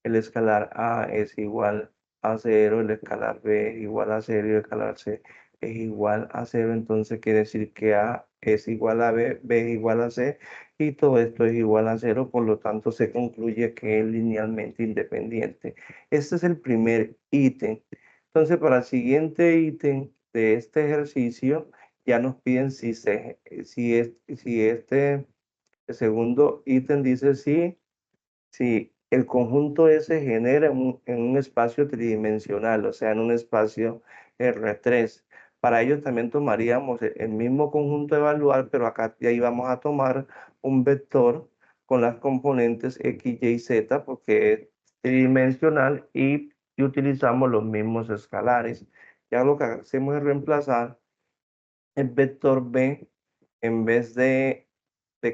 el escalar A es igual a 0, el escalar B es igual a 0 y el escalar C es igual a 0. Entonces quiere decir que A es igual a B, B es igual a C y todo esto es igual a 0. Por lo tanto se concluye que es linealmente independiente. Este es el primer ítem. Entonces para el siguiente ítem de este ejercicio ya nos piden si este el segundo ítem dice si el conjunto S genera en un espacio tridimensional, o sea, en un espacio R3. Para ello también tomaríamos el mismo conjunto a evaluar, pero acá ya íbamos a tomar un vector con las componentes X, Y, Z, porque es tridimensional y utilizamos los mismos escalares. Ya lo que hacemos es reemplazar el vector B, en vez de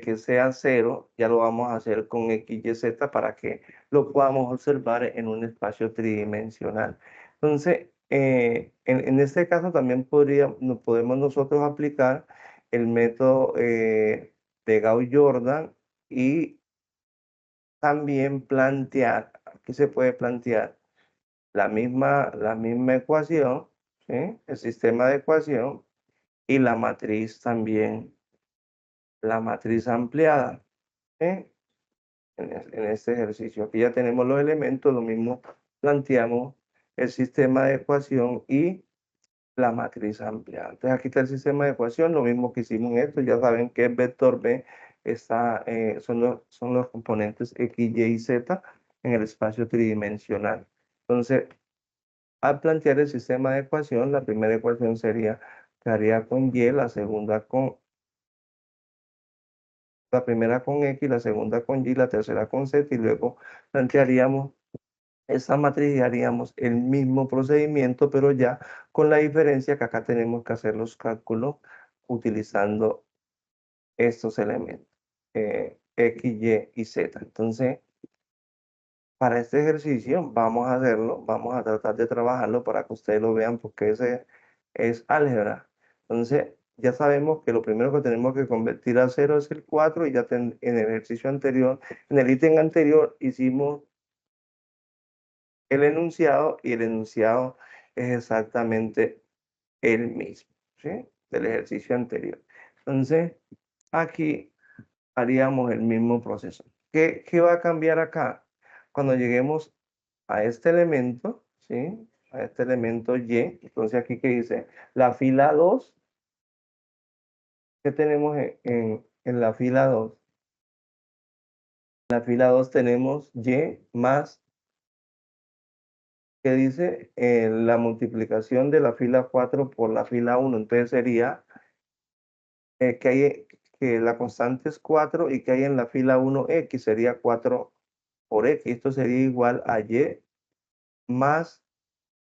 que sea 0, ya lo vamos a hacer con X, Y, Z para que lo podamos observar en un espacio tridimensional. Entonces, en este caso también podemos nosotros aplicar el método de Gauss-Jordan y también plantear, aquí se puede plantear la misma ecuación, ¿sí? El sistema de ecuación y la matriz también, la matriz ampliada, ¿eh? En este ejercicio. Aquí ya tenemos los elementos, lo mismo planteamos el sistema de ecuación y la matriz ampliada. Entonces aquí está el sistema de ecuación, lo mismo que hicimos en esto, ya saben que el vector B son los componentes X, Y y Z en el espacio tridimensional. Entonces, al plantear el sistema de ecuación, la primera ecuación quedaría con Y, la primera con X, la segunda con Y, la tercera con Z y luego plantearíamos esa matriz y haríamos el mismo procedimiento, pero ya con la diferencia que acá tenemos que hacer los cálculos utilizando estos elementos, X, Y y Z. Entonces, para este ejercicio vamos a hacerlo, vamos a tratar de trabajarlo para que ustedes lo vean porque ese es álgebra. Entonces, ya sabemos que lo primero que tenemos que convertir a 0 es el 4 y ya en el ejercicio anterior, en el ítem anterior hicimos el enunciado y el enunciado es exactamente el mismo, ¿sí? Del ejercicio anterior. Entonces, aquí haríamos el mismo proceso. ¿Qué va a cambiar acá? Cuando lleguemos a este elemento, ¿sí? A este elemento Y, entonces aquí que dice, la fila 2, ¿qué tenemos en la fila 2? En la fila 2 tenemos Y más, que dice la multiplicación de la fila 4 por la fila 1. Entonces sería que la constante es 4 y que hay en la fila 1 X, sería 4 por X. Esto sería igual a Y más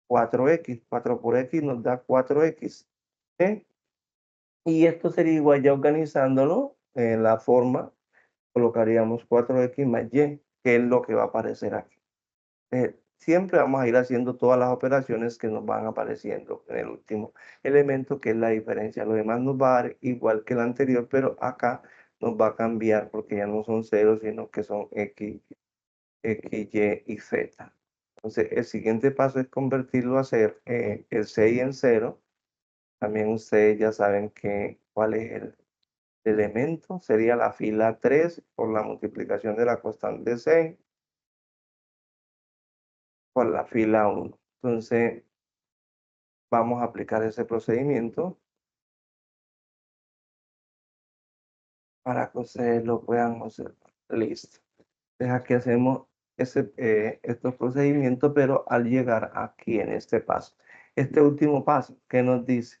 4X. 4 por X nos da 4X. ¿Sí? Y esto sería igual, ya organizándolo en la forma, colocaríamos 4X más Y, que es lo que va a aparecer aquí. Siempre vamos a ir haciendo todas las operaciones que nos van apareciendo en el último elemento, que es la diferencia. Lo demás nos va a dar igual que el anterior, pero acá nos va a cambiar porque ya no son ceros, sino que son X, Y y Z. Entonces, el siguiente paso es convertirlo a ser el 6 en 0. También ustedes ya saben cuál es el elemento. Sería la fila 3 por la multiplicación de la constante de 6 por la fila 1. Entonces, vamos a aplicar ese procedimiento para que ustedes lo puedan hacer. Listo. Entonces aquí hacemos estos procedimientos, pero al llegar aquí en este paso. Este último paso, ¿qué nos dice?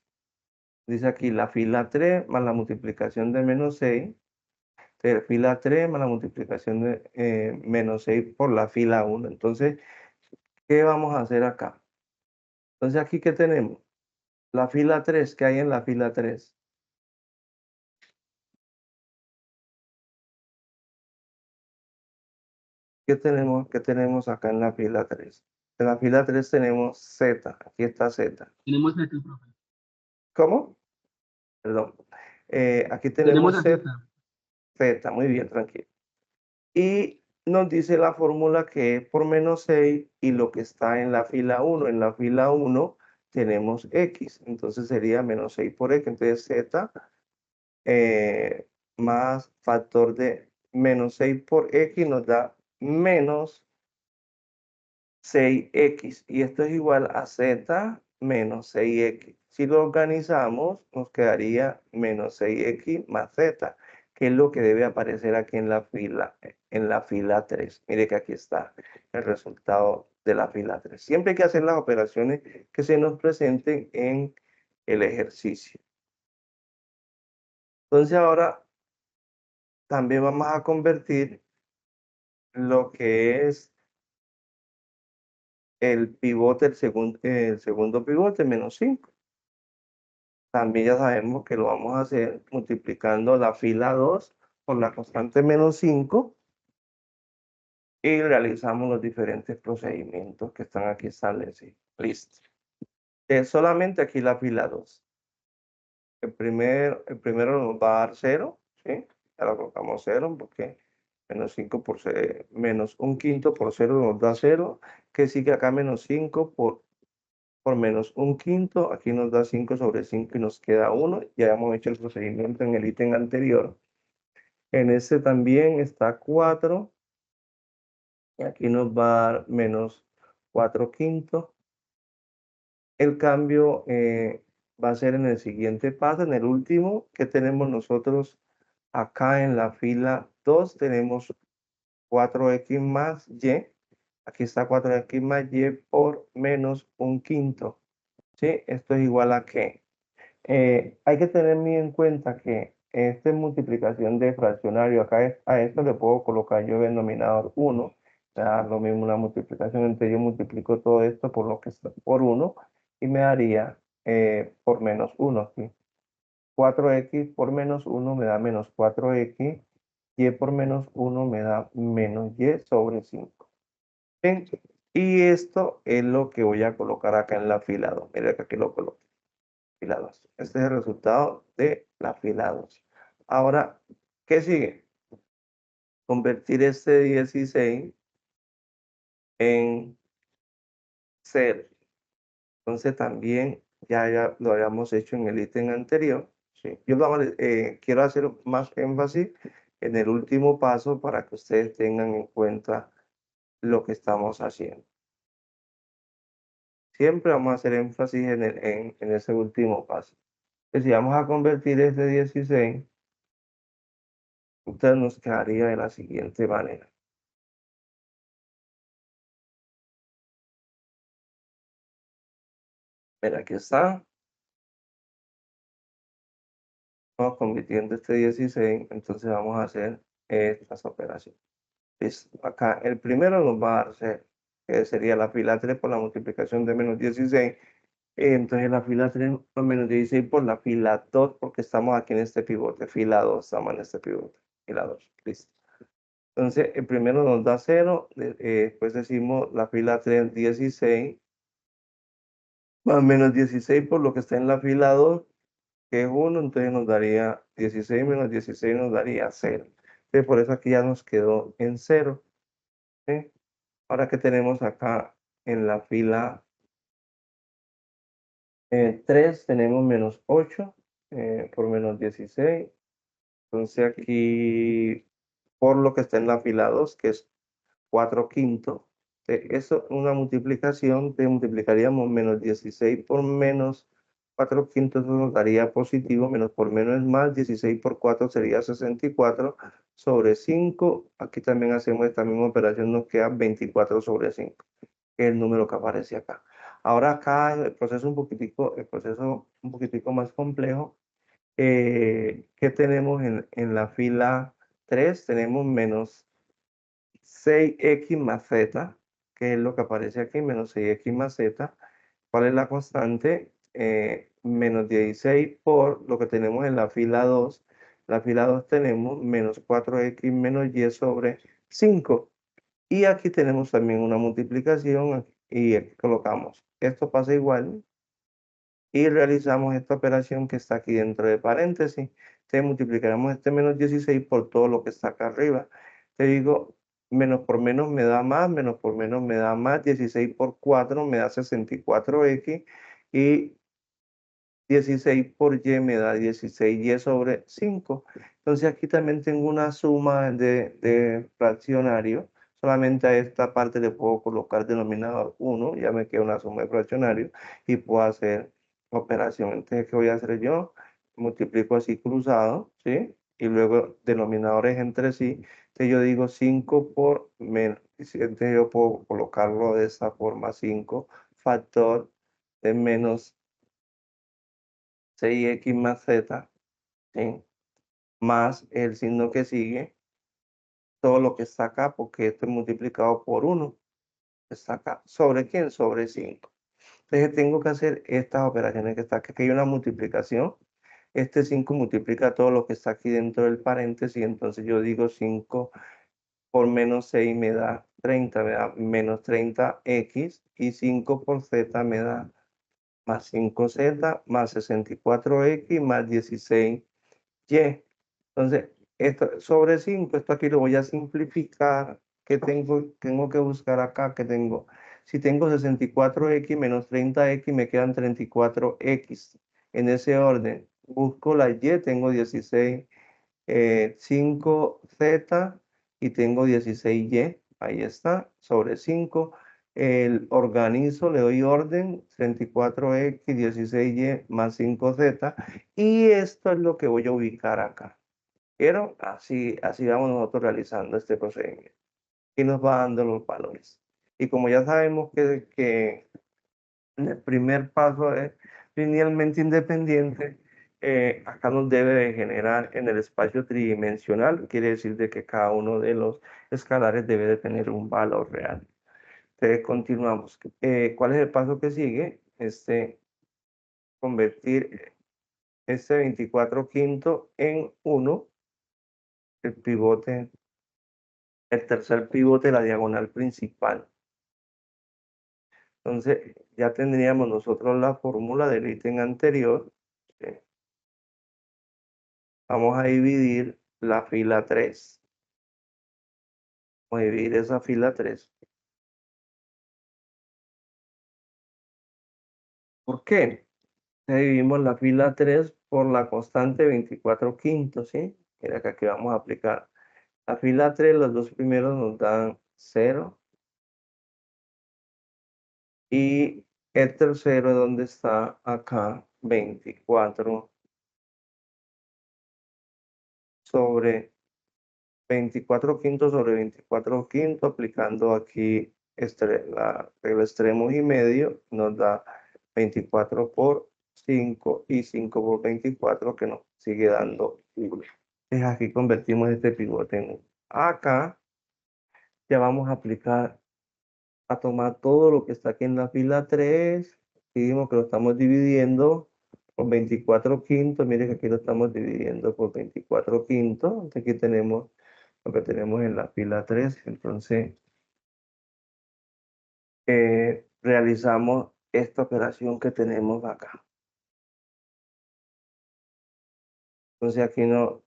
Dice aquí la fila 3 más la multiplicación de menos 6. Fila 3 más la multiplicación de menos 6 por la fila 1. Entonces, ¿qué vamos a hacer acá? Entonces aquí, ¿qué tenemos? La fila 3, ¿qué hay en la fila 3? ¿Qué tenemos acá en la fila 3? En la fila 3 tenemos Z. Aquí está Z. Tenemos Z, profe. ¿Cómo? Perdón. Aquí Tenemos tenemos a Z. Z. Z, muy bien, tranquilo. Y nos dice la fórmula que es por menos 6 y lo que está en la fila 1. En la fila 1 tenemos X, entonces sería menos 6 por X. Entonces Z más factor de menos 6 por X nos da menos 6X. Y esto es igual a Z menos 6X. Si lo organizamos, nos quedaría menos 6X más Z, que es lo que debe aparecer aquí en la fila 3. Mire que aquí está el resultado de la fila 3. Siempre hay que hacer las operaciones que se nos presenten en el ejercicio. Entonces ahora también vamos a convertir lo que es el pivote, el segundo pivote, menos 5. También ya sabemos que lo vamos a hacer multiplicando la fila 2 por la constante menos 5 y realizamos los diferentes procedimientos que están aquí establecidos. Listo. Solamente aquí la fila 2. El primero nos va a dar 0, ¿sí? Ya lo colocamos 0 porque menos 5 por 0, menos 1/5 por 0 nos da 0, que sigue acá menos 5 por menos 1/5, aquí nos da 5 sobre 5 y nos queda 1. Ya hemos hecho el procedimiento en el ítem anterior. En este también está 4. Y aquí nos va a dar menos 4/5. El cambio va a ser en el siguiente paso, en el último que tenemos nosotros acá en la fila 2. Tenemos 4x más y. Aquí está 4x más y por menos 1/5. ¿Sí? Esto es igual a qué. Hay que tener muy en cuenta que esta multiplicación de fraccionario, acá a esto le puedo colocar yo denominador 1, da lo mismo una multiplicación, entonces yo multiplico todo esto por lo que está por 1 y me daría por menos 1, ¿sí? 4x por menos 1 me da menos 4x, y por menos 1 me da menos y sobre 5. ¿Bien? Y esto es lo que voy a colocar acá en la fila 2. Mira que aquí lo coloco. Fila 2. Este es el resultado de la fila 2. Ahora, ¿qué sigue? Convertir este 16 en 0. Entonces también ya lo habíamos hecho en el ítem anterior. ¿Sí? Yo quiero hacer más énfasis en el último paso para que ustedes tengan en cuenta lo que estamos haciendo. Siempre vamos a hacer énfasis en ese último paso. Que si vamos a convertir este 16, entonces nos quedaría de la siguiente manera. Mira, aquí está. Vamos convirtiendo este 16, entonces vamos a hacer estas operaciones. Listo. Acá el primero nos va a dar 0, que sería la fila 3 por la multiplicación de menos 16. Entonces la fila 3 por menos 16 por la fila 2, porque estamos aquí en este pivote. Fila 2, estamos en este pivote. Fila 2, listo. Entonces el primero nos da 0, después decimos la fila 3, 16, más menos 16 por lo que está en la fila 2, que es 1, entonces nos daría 16 menos 16 nos daría 0. Entonces por eso aquí ya nos quedó en 0. ¿Sí? Ahora que tenemos acá en la fila 3 tenemos menos 8 por menos 16. Entonces aquí por lo que está en la fila 2, que es 4/5. Eso una multiplicación, que multiplicaríamos menos 16 por menos 4/5, eso nos daría positivo, menos por menos es más, 16 por 4 sería 64 sobre 5. Aquí también hacemos esta misma operación, nos queda 24 sobre 5, que es el número que aparece acá. Ahora acá el proceso un poquitico más complejo. ¿Qué tenemos en la fila 3? Tenemos menos 6x más z, que es lo que aparece aquí, menos 6x más z. ¿Cuál es la constante? Menos 16 por lo que tenemos en la fila 2. La fila 2 tenemos menos 4x menos y sobre 5. Y aquí tenemos también una multiplicación y aquí colocamos. Esto pasa igual y realizamos esta operación que está aquí dentro de paréntesis. Entonces multiplicaremos este menos 16 por todo lo que está acá arriba. Te digo, menos por menos me da más, menos por menos me da más, 16 por 4 me da 64x y 16 por y me da 16y sobre 5. Entonces aquí también tengo una suma de fraccionario. Solamente a esta parte le puedo colocar denominador 1, ya me queda una suma de fraccionario y puedo hacer operación. Entonces, ¿qué voy a hacer yo? Multiplico así cruzado, ¿sí? Y luego denominadores entre sí. Entonces yo digo 5 por menos. Entonces yo puedo colocarlo de esa forma, 5 factor de menos 6x más z, ¿sí? Más el signo que sigue, todo lo que está acá, porque esto es multiplicado por 1, está acá. ¿Sobre quién? Sobre 5. Entonces tengo que hacer estas operaciones que está aquí. Aquí hay una multiplicación. Este 5 multiplica todo lo que está aquí dentro del paréntesis. Entonces yo digo 5 por menos 6 me da 30, me da menos 30x. Y 5 por z me da más 5z más 64x más 16y. Entonces, esto, sobre 5, esto aquí lo voy a simplificar. ¿Qué tengo que buscar acá? Que tengo, si tengo 64x menos 30x, me quedan 34x. En ese orden, busco la y, tengo 16, 5z y tengo 16y. Ahí está, sobre 5. El organizo, le doy orden, 34x, 16y más 5z. Y esto es lo que voy a ubicar acá. Pero así vamos nosotros realizando este procedimiento. Y nos va dando los valores. Y como ya sabemos que el primer paso es linealmente independiente, acá nos debe de generar en el espacio tridimensional. Quiere decir de que cada uno de los escalares debe de tener un valor real. Entonces continuamos. ¿Cuál es el paso que sigue? Convertir este 24 quinto en 1, el pivote, el tercer pivote, la diagonal principal. Entonces, ya tendríamos nosotros la fórmula del ítem anterior. ¿Sí? Vamos a dividir la fila 3. Vamos a dividir esa fila 3. ¿Por qué? Dividimos la fila 3 por la constante 24 quintos, ¿sí? Mira que aquí vamos a aplicar. La fila 3, los dos primeros nos dan 0. Y el tercero, ¿dónde está? Acá, 24 sobre 24 quintos sobre 24 quintos, aplicando aquí la regla extremos y medio, nos da 24 por 5 y 5 por 24, que nos sigue dando 1. Entonces aquí convertimos este pivote en 1. Acá ya vamos a aplicar, a tomar todo lo que está aquí en la fila 3, dijimos que lo estamos dividiendo por 24 quintos, mire que aquí lo estamos dividiendo por 24 quintos, entonces aquí tenemos lo que tenemos en la fila 3, entonces realizamos esta operación que tenemos acá. Entonces aquí no,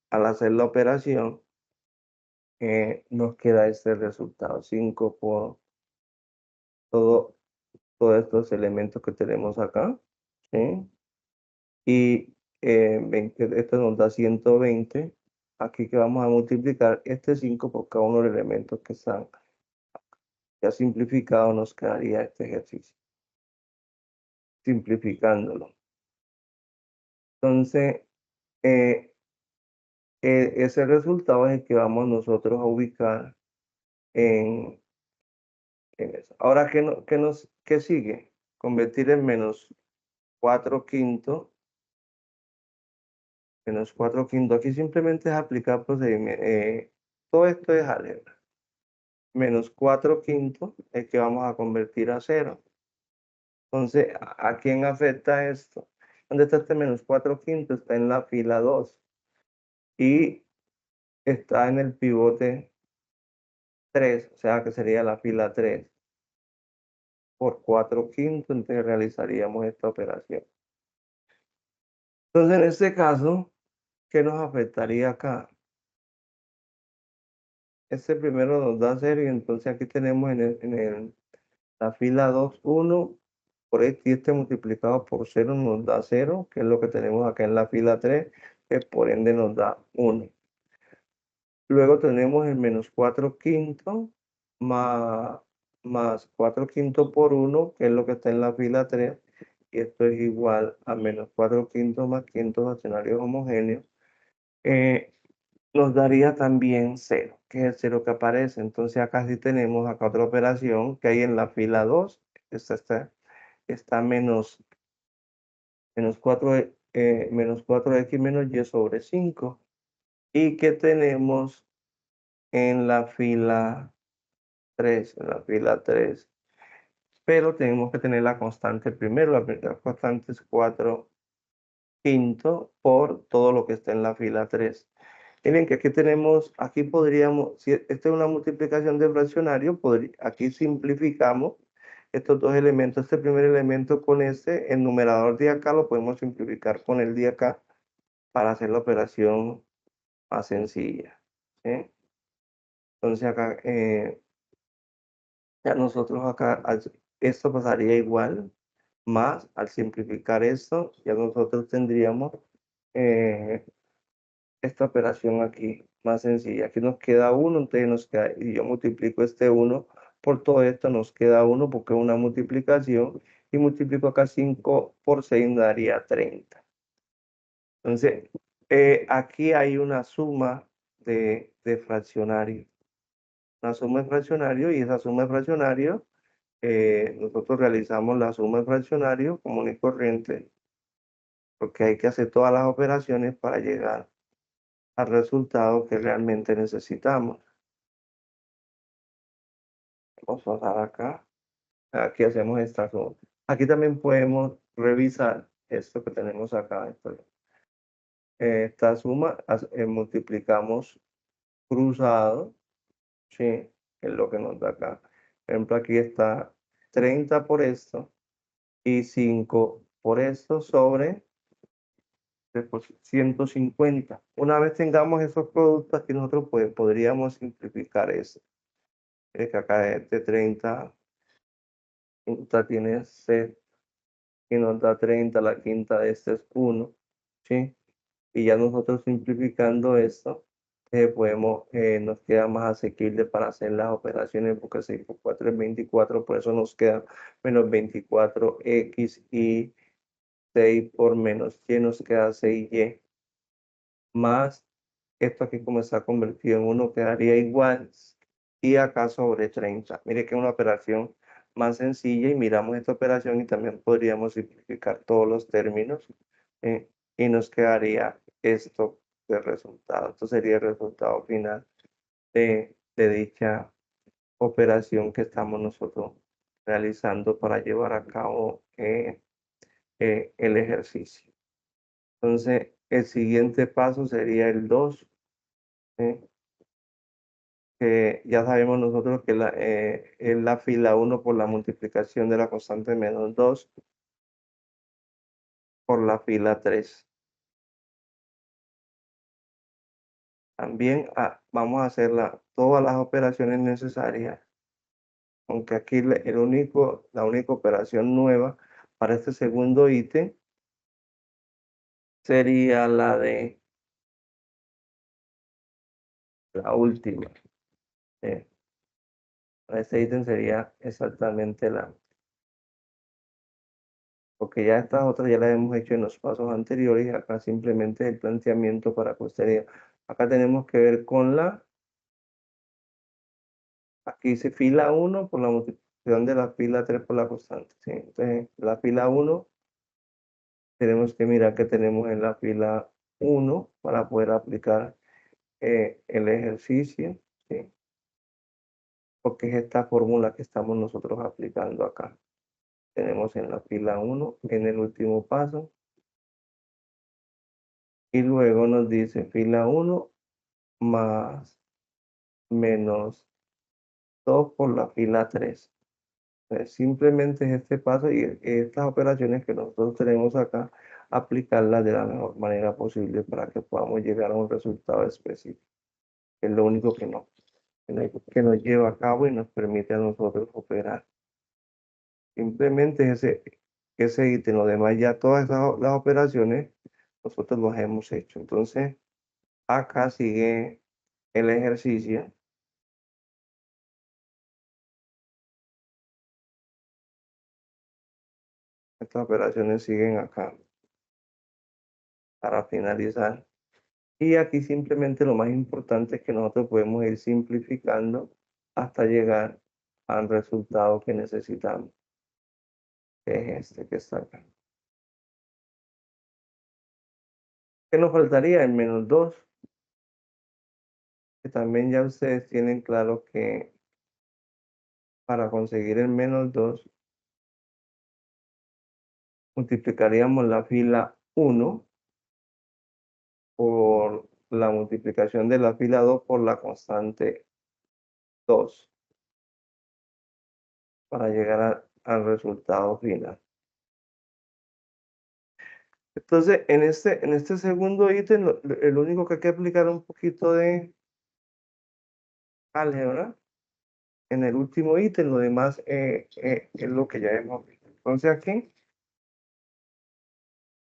al hacer la operación, nos queda este resultado, 5 por todos estos elementos que tenemos acá, ¿sí? Y 20, esto nos da 120. Aquí que vamos a multiplicar este 5 por cada uno de los elementos que están. Ya simplificado nos quedaría este ejercicio. Simplificándolo. Entonces, ese resultado es el que vamos nosotros a ubicar en eso. Ahora, ¿qué sigue? Convertir en menos 4 quintos. Menos 4 quintos. Aquí simplemente es aplicar procedimiento. Todo esto es álgebra. Menos 4 quintos es que vamos a convertir a 0. Entonces, ¿a quién afecta esto? ¿Dónde está este menos 4 quintos? Está en la fila 2. Y está en el pivote 3, o sea que sería la fila 3 por 4/5, entonces realizaríamos esta operación. Entonces, en este caso, ¿qué nos afectaría acá? Este primero nos da 0 y entonces aquí tenemos la fila 2, 1, por este multiplicado por 0 nos da 0, que es lo que tenemos acá en la fila 3, que por ende nos da 1. Luego tenemos el menos 4/5 más 4/5 por 1, que es lo que está en la fila 3, y esto es igual a menos 4/5 más quintos racionarios homogéneos. Nos daría también 0, que es el 0 que aparece. Entonces acá sí tenemos acá otra operación que hay en la fila 2, está menos 4, menos 4x menos y sobre 5, y que tenemos en la fila 3, pero tenemos que tener la constante primero. La primera constante es 4/5 por todo lo que está en la fila 3. Miren que aquí tenemos, aquí podríamos, si esta es una multiplicación de fraccionario, aquí simplificamos estos dos elementos. Este primer elemento con el numerador de acá lo podemos simplificar con el de acá para hacer la operación más sencilla. ¿Sí? Entonces acá, ya nosotros acá, esto pasaría igual, más al simplificar esto, ya nosotros tendríamos esta operación aquí más sencilla. Aquí nos queda 1, entonces nos queda, y yo multiplico este 1 por todo esto, nos queda 1 porque es una multiplicación, y multiplico acá 5 por 6, me daría 30. Entonces, aquí hay una suma de fraccionarios. Una suma de fraccionarios, y esa suma de fraccionarios, nosotros realizamos la suma de fraccionarios común y corriente, porque hay que hacer todas las operaciones para llegar al resultado que realmente necesitamos. Vamos a dar acá. Aquí hacemos esta suma. Aquí también podemos revisar esto que tenemos acá. Esta suma multiplicamos cruzado, ¿sí? Que es lo que nos da acá. Por ejemplo, aquí está 30 por esto y 5 por esto sobre 150. Una vez tengamos esos productos, aquí nosotros podríamos simplificar eso. Es que acá de 30 tiene 6 y nos da 30, la quinta de este es 1, ¿sí? Y ya nosotros simplificando esto, nos queda más asequible para hacer las operaciones, porque 6 por 4 es 24, por eso nos queda menos 24x, y 6 por menos y nos queda 6y, más esto aquí como está convertido en 1 quedaría igual, y acá sobre 30. Mire que es una operación más sencilla, y miramos esta operación y también podríamos simplificar todos los términos, y nos quedaría esto de resultado. Esto sería el resultado final de dicha operación que estamos nosotros realizando para llevar a cabo el ejercicio. Entonces, el siguiente paso sería el 2. Que ya sabemos nosotros que es la fila 1 por la multiplicación de la constante menos 2 por la fila 3. También vamos a hacer todas las operaciones necesarias, aunque aquí la única operación nueva para este segundo ítem sería la de la última. Para este ítem sería exactamente porque ya estas otras ya las hemos hecho en los pasos anteriores, y acá simplemente el planteamiento para que usted diga. Acá tenemos que ver con aquí dice fila 1 por la multiplicación de la fila 3 por la constante, ¿sí? Entonces, la fila 1, tenemos que mirar que tenemos en la fila 1 para poder aplicar el ejercicio, ¿sí? Porque es esta fórmula que estamos nosotros aplicando acá. Tenemos en la fila 1, en el último paso, y luego nos dice fila 1 más menos 2 por la fila 3. Simplemente es este paso y estas operaciones que nosotros tenemos acá, aplicarlas de la mejor manera posible para que podamos llegar a un resultado específico. Es lo único que nos lleva a cabo y nos permite a nosotros operar. Simplemente ese ítem, lo demás ya todas las operaciones nosotros las hemos hecho. Entonces, acá sigue el ejercicio. Estas operaciones siguen acá para finalizar. Y aquí simplemente lo más importante es que nosotros podemos ir simplificando hasta llegar al resultado que necesitamos, que es este que está acá. ¿Qué nos faltaría? El menos 2. Que también ya ustedes tienen claro que para conseguir el menos 2, multiplicaríamos la fila 1 por la multiplicación de la fila 2 por la constante 2 para llegar al resultado final. Entonces, en este segundo ítem, el único que hay que aplicar un poquito de álgebra. En el último ítem, lo demás es lo que ya hemos visto. Entonces aquí,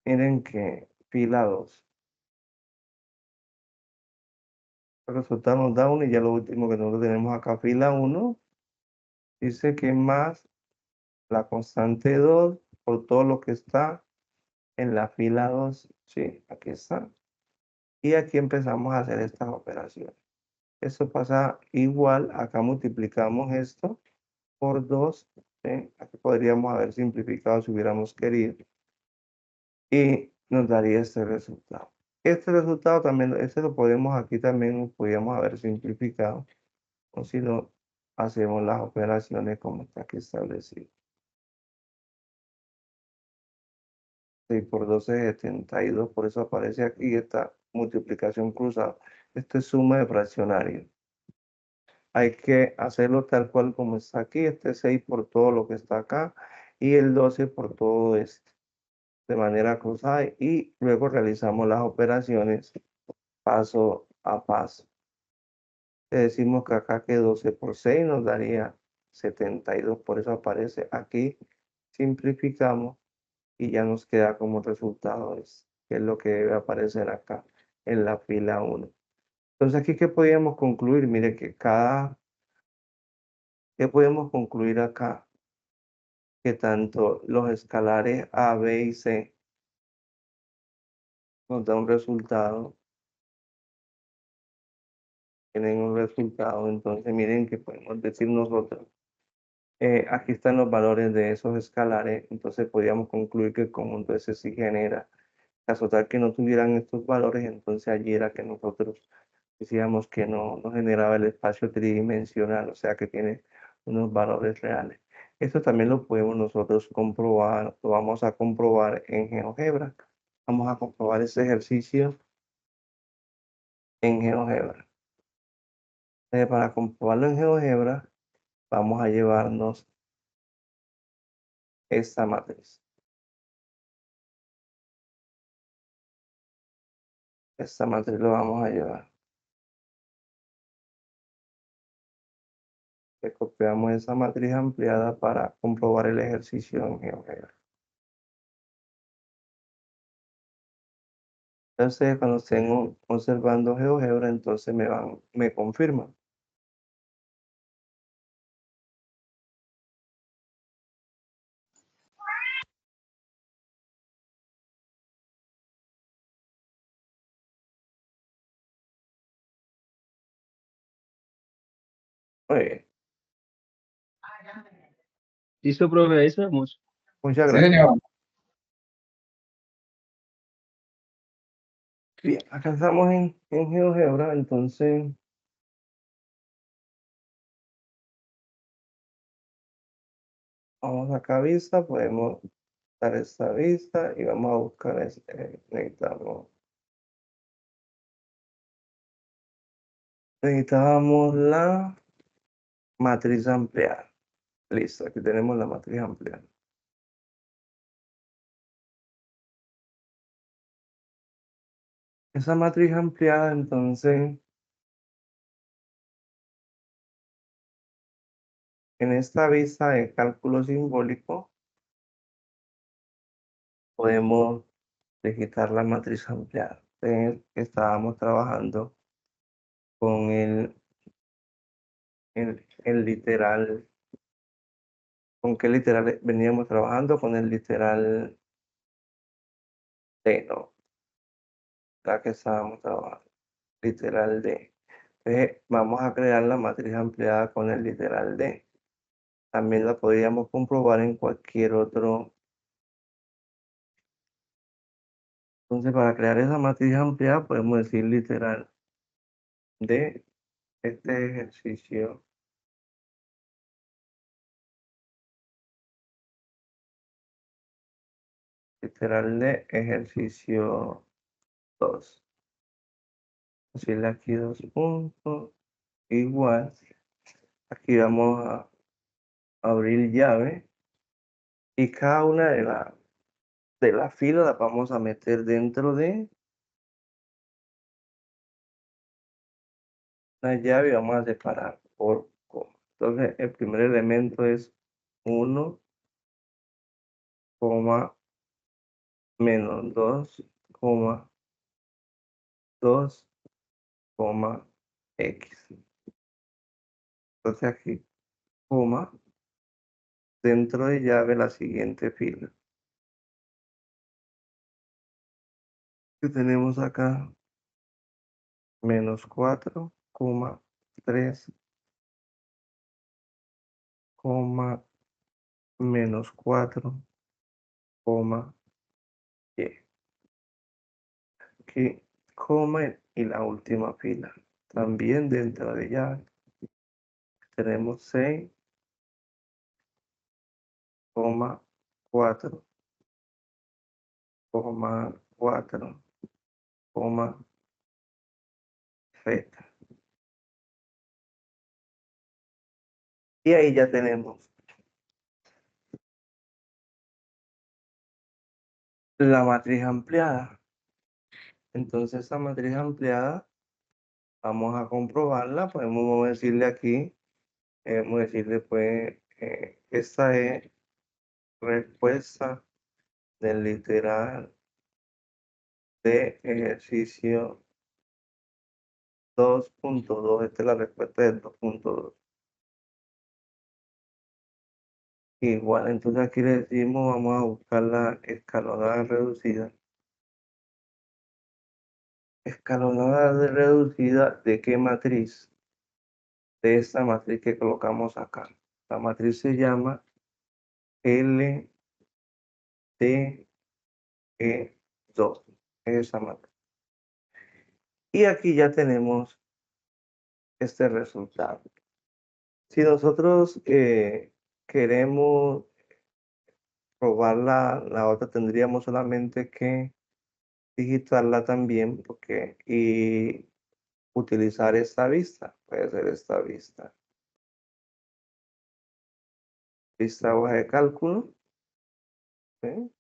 miren que fila 2. El resultado nos da 1 y ya lo último que nosotros tenemos acá, fila 1, dice que más la constante 2 por todo lo que está en la fila 2. Sí, aquí está. Y aquí empezamos a hacer estas operaciones. Eso pasa igual, acá multiplicamos esto por 2, ¿sí? Aquí podríamos haber simplificado si hubiéramos querido. Y nos daría este resultado. Este resultado también, este lo podemos aquí también, podríamos haber simplificado, o si no, hacemos las operaciones como está aquí establecido. 6 por 12 es 72, por eso aparece aquí esta multiplicación cruzada. Esto es suma de fraccionarios. Hay que hacerlo tal cual como está aquí, este 6 por todo lo que está acá y el 12 por todo esto, de manera cruzada, y luego realizamos las operaciones paso a paso. Le decimos que acá que 12 por 6 nos daría 72, por eso aparece aquí. Simplificamos y ya nos queda como resultado que es lo que debe aparecer acá en la fila 1. Entonces aquí, ¿qué podríamos concluir? Mire que ¿qué podemos concluir acá? Que tanto los escalares A, B y C nos dan un resultado, tienen un resultado. Entonces miren que podemos decir nosotros, aquí están los valores de esos escalares, entonces podríamos concluir que el conjunto ese sí genera. Caso tal que no tuvieran estos valores, entonces allí era que nosotros decíamos que no generaba el espacio tridimensional, o sea que tiene unos valores reales. Esto también lo podemos nosotros comprobar, lo vamos a comprobar en GeoGebra. Vamos a comprobar ese ejercicio en GeoGebra. Para comprobarlo en GeoGebra, vamos a llevarnos esta matriz. Esta matriz lo vamos a llevar. Le copiamos esa matriz ampliada para comprobar el ejercicio en GeoGebra. Entonces, cuando estén observando GeoGebra, entonces me confirman. Muy bien, Listo, profe, ahí estamos. muchas Sí, gracias. señor. Bien, acá estamos en GeoGebra, entonces vamos acá a vista, podemos dar esta vista y vamos a buscar, necesitábamos la matriz ampliada. Listo, aquí tenemos la matriz ampliada. Esa matriz ampliada, entonces, en esta vista de cálculo simbólico, podemos quitar la matriz ampliada. Entonces, estábamos trabajando con el literal. ¿Con qué literal veníamos trabajando? Con el literal D, ¿no? La que estábamos trabajando. Literal D. Entonces, vamos a crear la matriz ampliada con el literal D. También la podríamos comprobar en cualquier otro. Entonces, para crear esa matriz ampliada, podemos decir literal de este ejercicio. Literal de ejercicio 2. Decirle aquí 2 puntos. Igual. Aquí vamos a abrir llave. Y cada una de las filas las vamos a meter dentro de la llave y vamos a separar por coma. Entonces, el primer elemento es 1, menos 2, 2, X. Entonces aquí, coma, dentro de llave la siguiente fila. Que tenemos acá, menos 4, 3, menos 4, y. Aquí, coma y la última fila. También dentro de llave tenemos 6, 4, 4, Z. Y ahí ya tenemos la matriz ampliada. Entonces, esa matriz ampliada, vamos a comprobarla. Podemos decirle aquí, vamos a decirle, pues, esta es respuesta del literal de ejercicio 2.2. Esta es la respuesta del 2.2. Igual, entonces aquí le decimos, vamos a buscar la escalonada reducida. Escalonada reducida, ¿de qué matriz? De esta matriz que colocamos acá. La matriz se llama LTE2. Esa matriz. Y aquí ya tenemos este resultado. Si nosotros queremos probar la otra, tendríamos solamente que digitarla también y utilizar esta vista. Puede ser esta vista. Vista hoja de cálculo. ¿Sí?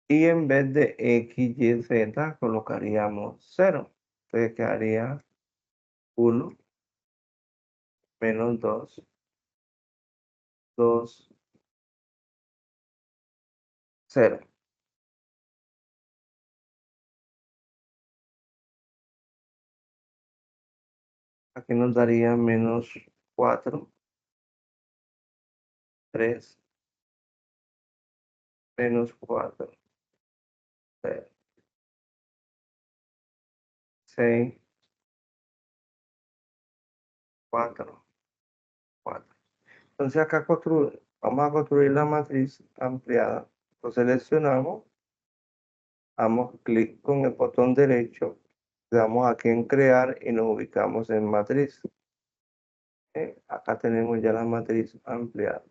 Y en vez de X, Y, Z colocaríamos 0. Entonces quedaría 1 menos 2, 2, 0. Aquí nos daría menos 4, 3, menos 4, 0, 6, 4, 4. Entonces acá vamos a construir la matriz ampliada. Lo seleccionamos, damos clic con el botón derecho, le damos aquí en crear y nos ubicamos en matriz. Acá tenemos ya la matriz ampliada.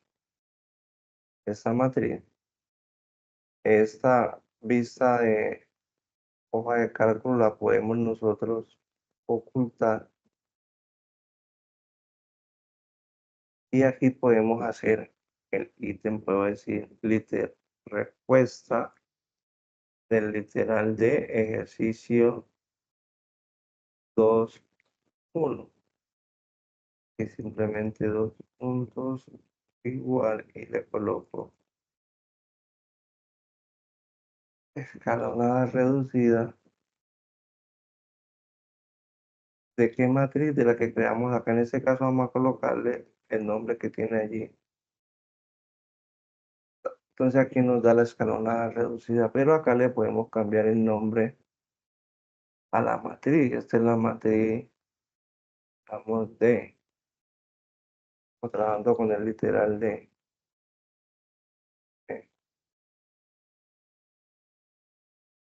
Esta matriz, esta vista de hoja de cálculo la podemos nosotros ocultar Y aquí podemos hacer el ítem, puedo decir, respuesta del literal de ejercicio 2.1. Y simplemente 2 puntos igual y le coloco escalonada reducida. ¿De qué matriz? De la que creamos acá. En este caso vamos a colocarle el nombre que tiene allí. Entonces aquí nos da la escalonada reducida, pero acá le podemos cambiar el nombre a la matriz. Esta es la matriz, vamos, de, trabajando con el literal de.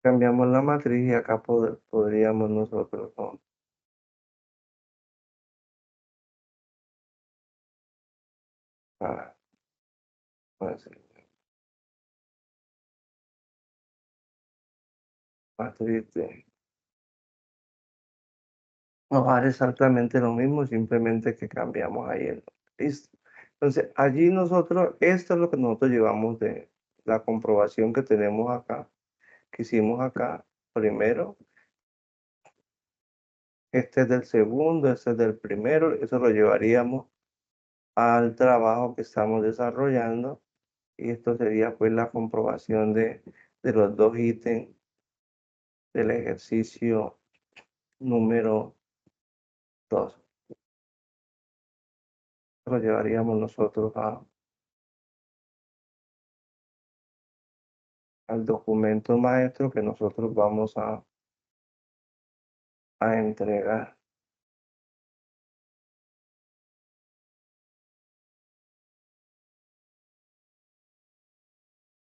Cambiamos la matriz y acá podríamos nosotros, ¿no? Pues, matriz de. Nos va a dar exactamente lo mismo, simplemente que cambiamos ahí el. Listo. Entonces, allí nosotros, esto es lo que nosotros llevamos de la comprobación que tenemos acá, que hicimos acá primero. Este es del segundo, este es del primero, eso lo llevaríamos al trabajo que estamos desarrollando y esto sería pues la comprobación de los dos ítems del ejercicio número 2. Lo llevaríamos nosotros al documento maestro que nosotros vamos a entregar.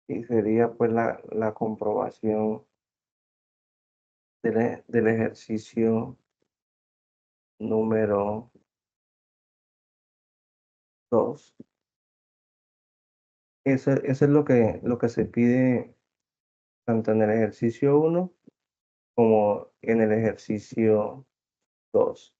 Y sería pues la comprobación del ejercicio número 2. Eso es lo que se pide tanto en el ejercicio 1 como en el ejercicio 2.